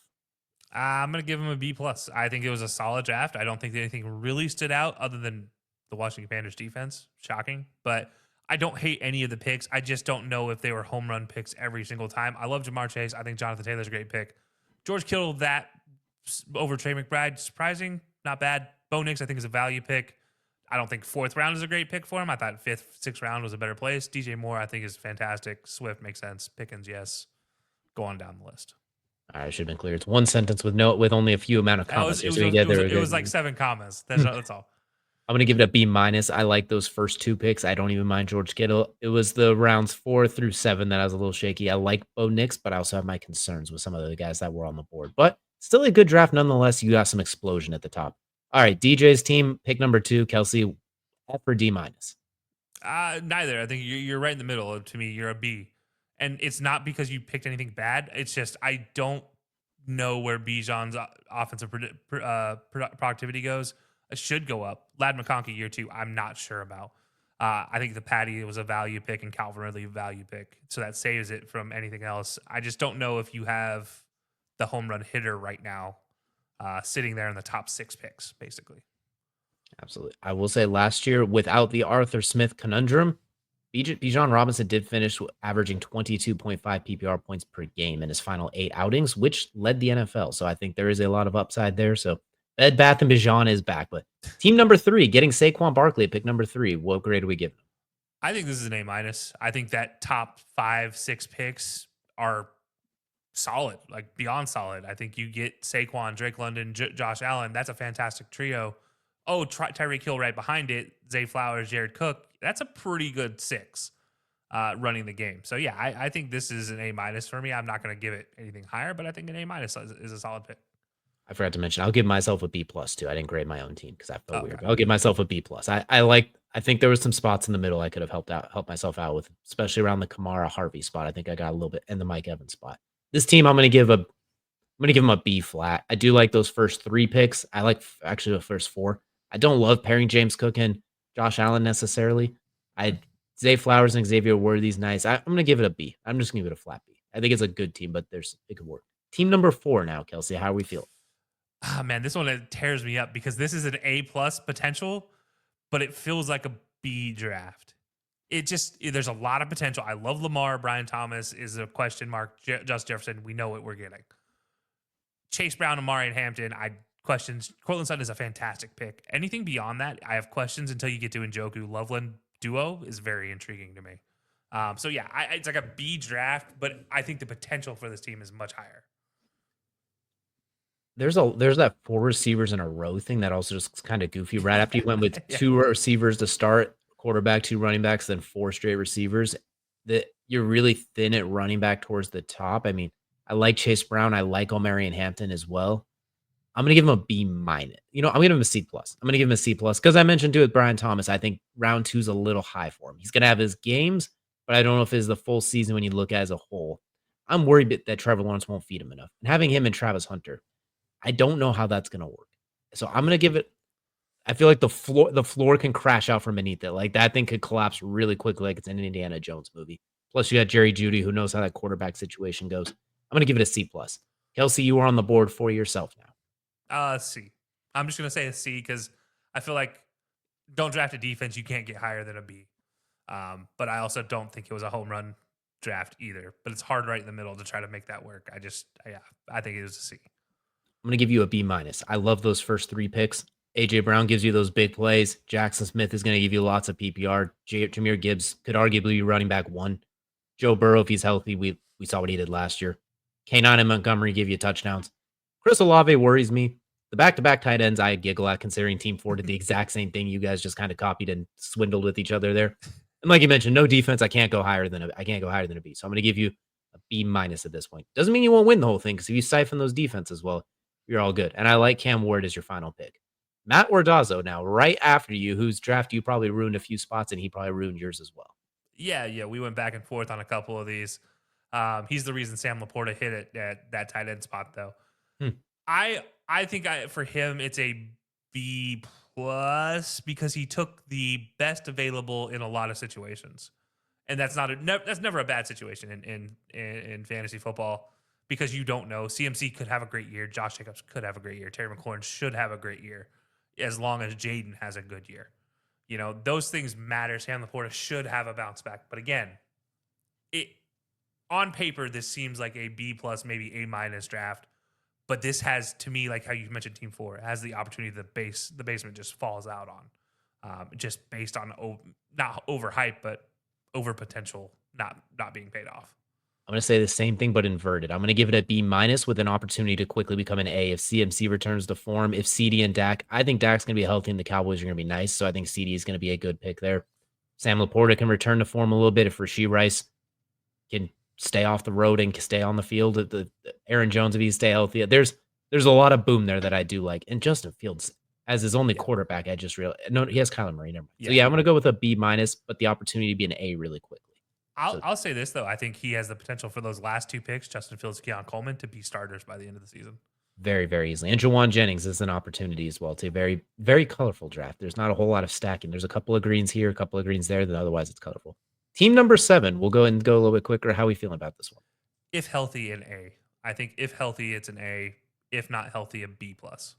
I'm gonna give him a B+. I think it was a solid draft. I don't think anything really stood out other than the Washington Commanders defense. Shocking, but I don't hate any of the picks. I just don't know if they were home run picks every single time. I love Jamar Chase. I think Jonathan Taylor's a great pick. George Kittle, that over Trey McBride, surprising, not bad. Bo Nix, I think, is a value pick. I don't think 4th round is a great pick for him. I thought 5th, 6th round was a better place. DJ Moore, I think, is fantastic. Swift makes sense. Pickens, yes. Go on down the list. All right, should have been clear. It's one sentence with only a few amount of commas here. So we get there. It was like 7 commas. That's all. I'm going to give it a B-. I like those first 2 picks. I don't even mind George Kittle. It was the rounds 4 through 7 that I was a little shaky. I like Bo Nix, but I also have my concerns with some of the guys that were on the board. But still a good draft nonetheless. You got some explosion at the top. All right, DJ's team, pick number 2, Kelsey, F or D-. Neither. I think you're right in the middle. To me, you're a B. And it's not because you picked anything bad. It's just I don't know where Bijan's offensive productivity goes. It should go up. Lad McConkey year 2, I'm not sure about. I think the Patty was a value pick and Calvin Ridley a value pick. So that saves it from anything else. I just don't know if you have the home run hitter right now sitting there in the top 6 picks, basically. Absolutely. I will say last year, without the Arthur Smith conundrum, Bijan Robinson did finish averaging 22.5 PPR points per game in his final 8 outings, which led the NFL. So I think there is a lot of upside there. So Bed Bath and Bijan is back. But team number 3, getting Saquon Barkley at pick number 3. What grade do we give him? I think this is an A-. I think that top 5, 6 picks are solid, like beyond solid. I think you get Saquon, Drake London, Josh Allen. That's a fantastic trio. Oh, Tyreek Hill right behind it. Zay Flowers, Jared Cook. That's a pretty good 6 running the game. So, yeah, I think this is an A- for me. I'm not going to give it anything higher, but I think an A- is a solid pick. I forgot to mention, I'll give myself a B+ too. I didn't grade my own team because I felt weird. I'll give myself a B+. I think there was some spots in the middle I could have helped myself out with, especially around the Kamara Harvey spot. I think I got a little bit in the Mike Evans spot. This team, I'm going to give him a B flat. I do like those first 3 picks. I like actually the first 4. I don't love pairing James Cook and Josh Allen necessarily. Zay Flowers and Xavier Worthy's nice. I'm going to give it a B. I'm just going to give it a flat B. I think it's a good team, but it could work. Team number 4 now, Kelsey. How are we feeling? Ah, man, this one tears me up because this is an A+ potential, but it feels like a B draft. There's a lot of potential. I love Lamar. Brian Thomas is a question mark. Justin Jefferson, we know what we're getting. Chase Brown, Amari, and Hampton, questions. Cortland Sutton is a fantastic pick. Anything beyond that, I have questions until you get to Njoku. Loveland duo is very intriguing to me. So yeah, it's like a B draft, but I think the potential for this team is much higher. There's that 4 receivers in a row thing that also just kind of goofy. Right after you went with Yeah. 2 receivers to start, quarterback, 2 running backs, then 4 straight receivers, that you're really thin at running back towards the top. I mean, I like Chase Brown. I like Omarion Hampton as well. I'm going to give him a B-. I'm going to give him a C+. I'm going to give him a C+ because I mentioned too with Brian Thomas, I think round 2 is a little high for him. He's going to have his games, but I don't know if it's the full season when you look at it as a whole. I'm worried that Trevor Lawrence won't feed him enough. And having him and Travis Hunter, I don't know how that's going to work. So I'm going to give it, I feel like the floor can crash out from beneath it. Like that thing could collapse really quickly like it's an Indiana Jones movie. Plus you got Jerry Jeudy, who knows how that quarterback situation goes. I'm going to give it a C+. Kelsey, you are on the board for yourself now. C. I'm just going to say a C because I feel like don't draft a defense you can't get higher than a B. But I also don't think it was a home run draft either. But it's hard right in the middle to try to make that work. I think it was a C. I'm going to give you a B-. I love those first 3 picks. A.J. Brown gives you those big plays. Jackson Smith is going to give you lots of PPR. Jahmyr Gibbs could arguably be running back 1. Joe Burrow, if he's healthy, we saw what he did last year. K9 and Montgomery give you touchdowns. Chris Olave worries me. The back-to-back tight ends, I giggle at considering Team 4 did the exact same thing. You guys just kind of copied and swindled with each other there. And like you mentioned, no defense. I can't go higher than a B. So I'm going to give you a B- at this point. Doesn't mean you won't win the whole thing because if you siphon those defenses, well, you're all good. And I like Cam Ward as your final pick. Matt Ordazzo now, right after you, whose draft you probably ruined a few spots, and he probably ruined yours as well. Yeah, we went back and forth on a couple of these. He's the reason Sam Laporta hit it at that tight end spot, though. Hmm. I think for him it's a B plus because he took the best available in a lot of situations, and that's never a bad situation in fantasy football because you don't know. CMC could have a great year. Josh Jacobs could have a great year. Terry McLaurin should have a great year, as long as Jaden has a good year. Those things matter. Sam Laporta should have a bounce back, but again, it on paper this seems like a B plus, maybe A minus draft. But this has, to me, like how you mentioned Team 4, has the opportunity the basement just falls out on, just based on not overhype, but over potential not being paid off. I'm going to say the same thing, but inverted. I'm going to give it a B minus with an opportunity to quickly become an A if CMC returns to form. If CD and Dak, I think Dak's going to be healthy and the Cowboys are going to be nice. So I think CD is going to be a good pick there. Sam Laporta can return to form a little bit if Rashee Rice can stay off the road and stay on the field. The Aaron Jones, if he stay healthy, there's a lot of boom there that I do like. And Justin Fields, as his only quarterback, I just realized, no, he has Kyler Murray. Never mind. So yeah, I'm going to go with a B minus, but the opportunity to be an A really quickly. I'll say this though, I think he has the potential for those last two picks, Justin Fields, Keon Coleman, to be starters by the end of the season. Very, very easily. And Jawan Jennings is an opportunity as well. It's a very, very colorful draft. There's not a whole lot of stacking. There's a couple of greens here, a couple of greens there, that otherwise it's colorful. Team number 7, we'll go a little bit quicker. How are we feeling about this one? If healthy, an A. I think if healthy, it's an A. If not healthy, a B plus.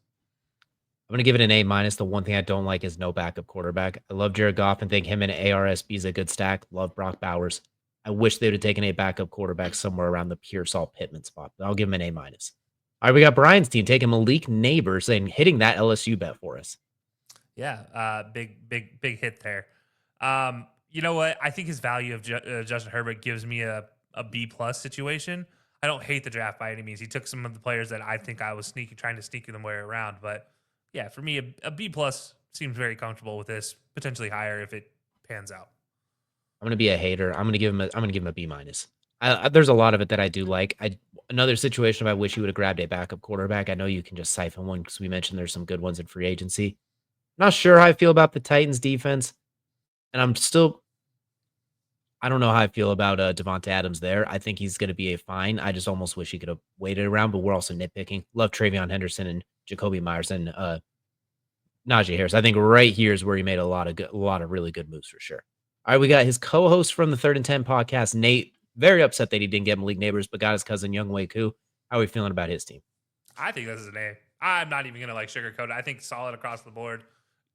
I'm going to give it an A minus. The one thing I don't like is no backup quarterback. I love Jared Goff and think him and ARSB is a good stack. Love Brock Bowers. I wish they would have taken a backup quarterback somewhere around the Pearsall Pittman spot, but I'll give him an A minus. All right, we got Brian's team taking Malik Neighbors and hitting that LSU bet for us. Yeah, big hit there. You know what? I think his value of Justin Herbert gives me a B plus situation. I don't hate the draft by any means. He took some of the players that I think I was trying to sneak them way around. But yeah, for me, a B plus seems very comfortable with this. Potentially higher if it pans out. I'm gonna be a hater. I'm gonna give him a B minus. There's a lot of it that I do like. Another situation if I wish you would have grabbed a backup quarterback. I know you can just siphon one because we mentioned there's some good ones in free agency. Not sure how I feel about the Titans defense, and I don't know how I feel about Devonta Adams there. I think he's going to be a fine. I just almost wish he could have waited around, but we're also nitpicking. Love Travion Henderson and Jacoby Myers and Najee Harris. I think right here is where he made a lot of really good moves for sure. All right, we got his co-host from the 3rd and 10 podcast, Nate. Very upset that he didn't get Malik Neighbors, but got his cousin Young Wei Koo. How are we feeling about his team? I think this is an A. I'm not even going to sugarcoat it. I think solid across the board.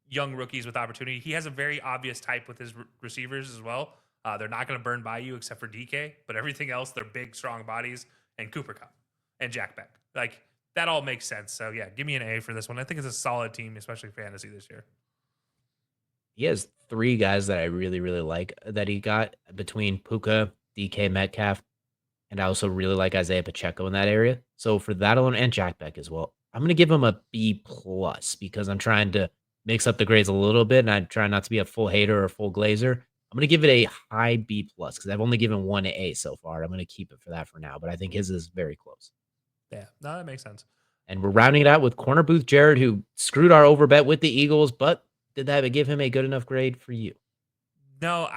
Young rookies with opportunity. He has a very obvious type with his receivers as well. They're not going to burn by you except for DK, but everything else, they're big, strong bodies, and Cooper Kupp and Jack Beck. That all makes sense. So, yeah, give me an A for this one. I think it's a solid team, especially fantasy this year. He has 3 guys that I really, really like that he got between Puka, DK Metcalf, and I also really like Isaiah Pacheco in that area. So for that alone, and Jack Beck as well, I'm going to give him a B plus because I'm trying to mix up the grades a little bit, and I try not to be a full hater or full glazer. I'm going to give it a high B plus because I've only given 1 A so far. I'm going to keep it for that for now, but I think his is very close. Yeah, no, that makes sense. And we're rounding it out with Corner Booth Jared, who screwed our overbet with the Eagles, but did that give him a good enough grade for you? No,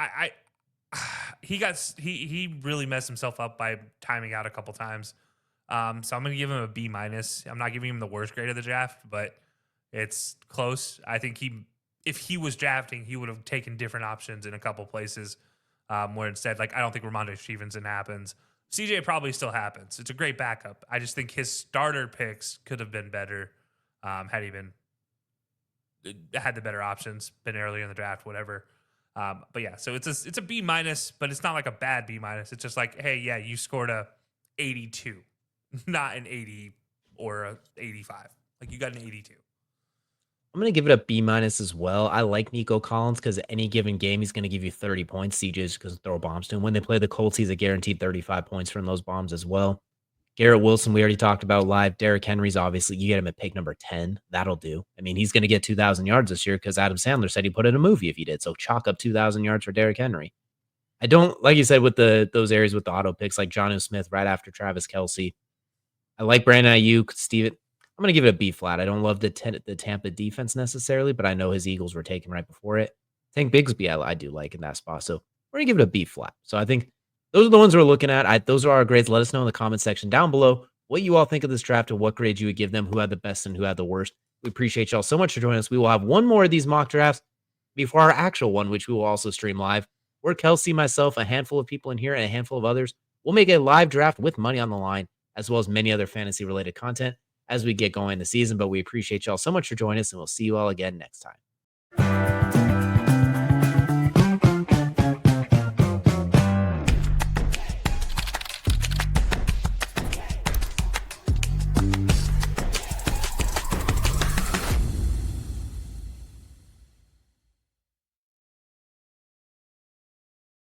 he really messed himself up by timing out a couple times. So I'm going to give him a B minus. I'm not giving him the worst grade of the draft, but it's close. I think if he was drafting, he would have taken different options in a couple places where instead, I don't think Ramondre Stevenson happens. CJ probably still happens. It's a great backup. I just think his starter picks could have been better had he had the better options, been earlier in the draft, whatever. But yeah, so it's a B minus, but it's not like a bad B minus. It's just hey, yeah, you scored a 82, not an 80 or a 85. You got an 82. I'm going to give it a B minus as well. I like Nico Collins because any given game, he's going to give you 30 points. CJ's going to throw bombs to him. When they play the Colts, he's a guaranteed 35 points from those bombs as well. Garrett Wilson, we already talked about live. Derrick Henry's obviously, you get him at pick number 10. That'll do. I mean, he's going to get 2,000 yards this year because Adam Sandler said he put in a movie if he did. So chalk up 2,000 yards for Derrick Henry. I don't, like you said, with those areas with the auto picks, like Jonnu Smith right after Travis Kelsey. I like Brandon Ayuk, Steven. I'm gonna give it a B flat. I don't love the Tampa defense necessarily, but I know his Eagles were taken right before it. Tank Bigsby, I do like in that spot, so we're gonna give it a B flat. So I think those are the ones we're looking at. Those are our grades. Let us know in the comment section down below what you all think of this draft and what grades you would give them, who had the best and who had the worst. We appreciate y'all so much for joining us. We will have one more of these mock drafts before our actual one, which we will also stream live. Where Kelsey, myself, a handful of people in here, and a handful of others will make a live draft with money on the line, as well as many other fantasy related content as we get going the season. But we appreciate y'all so much for joining us, and we'll see you all again next time.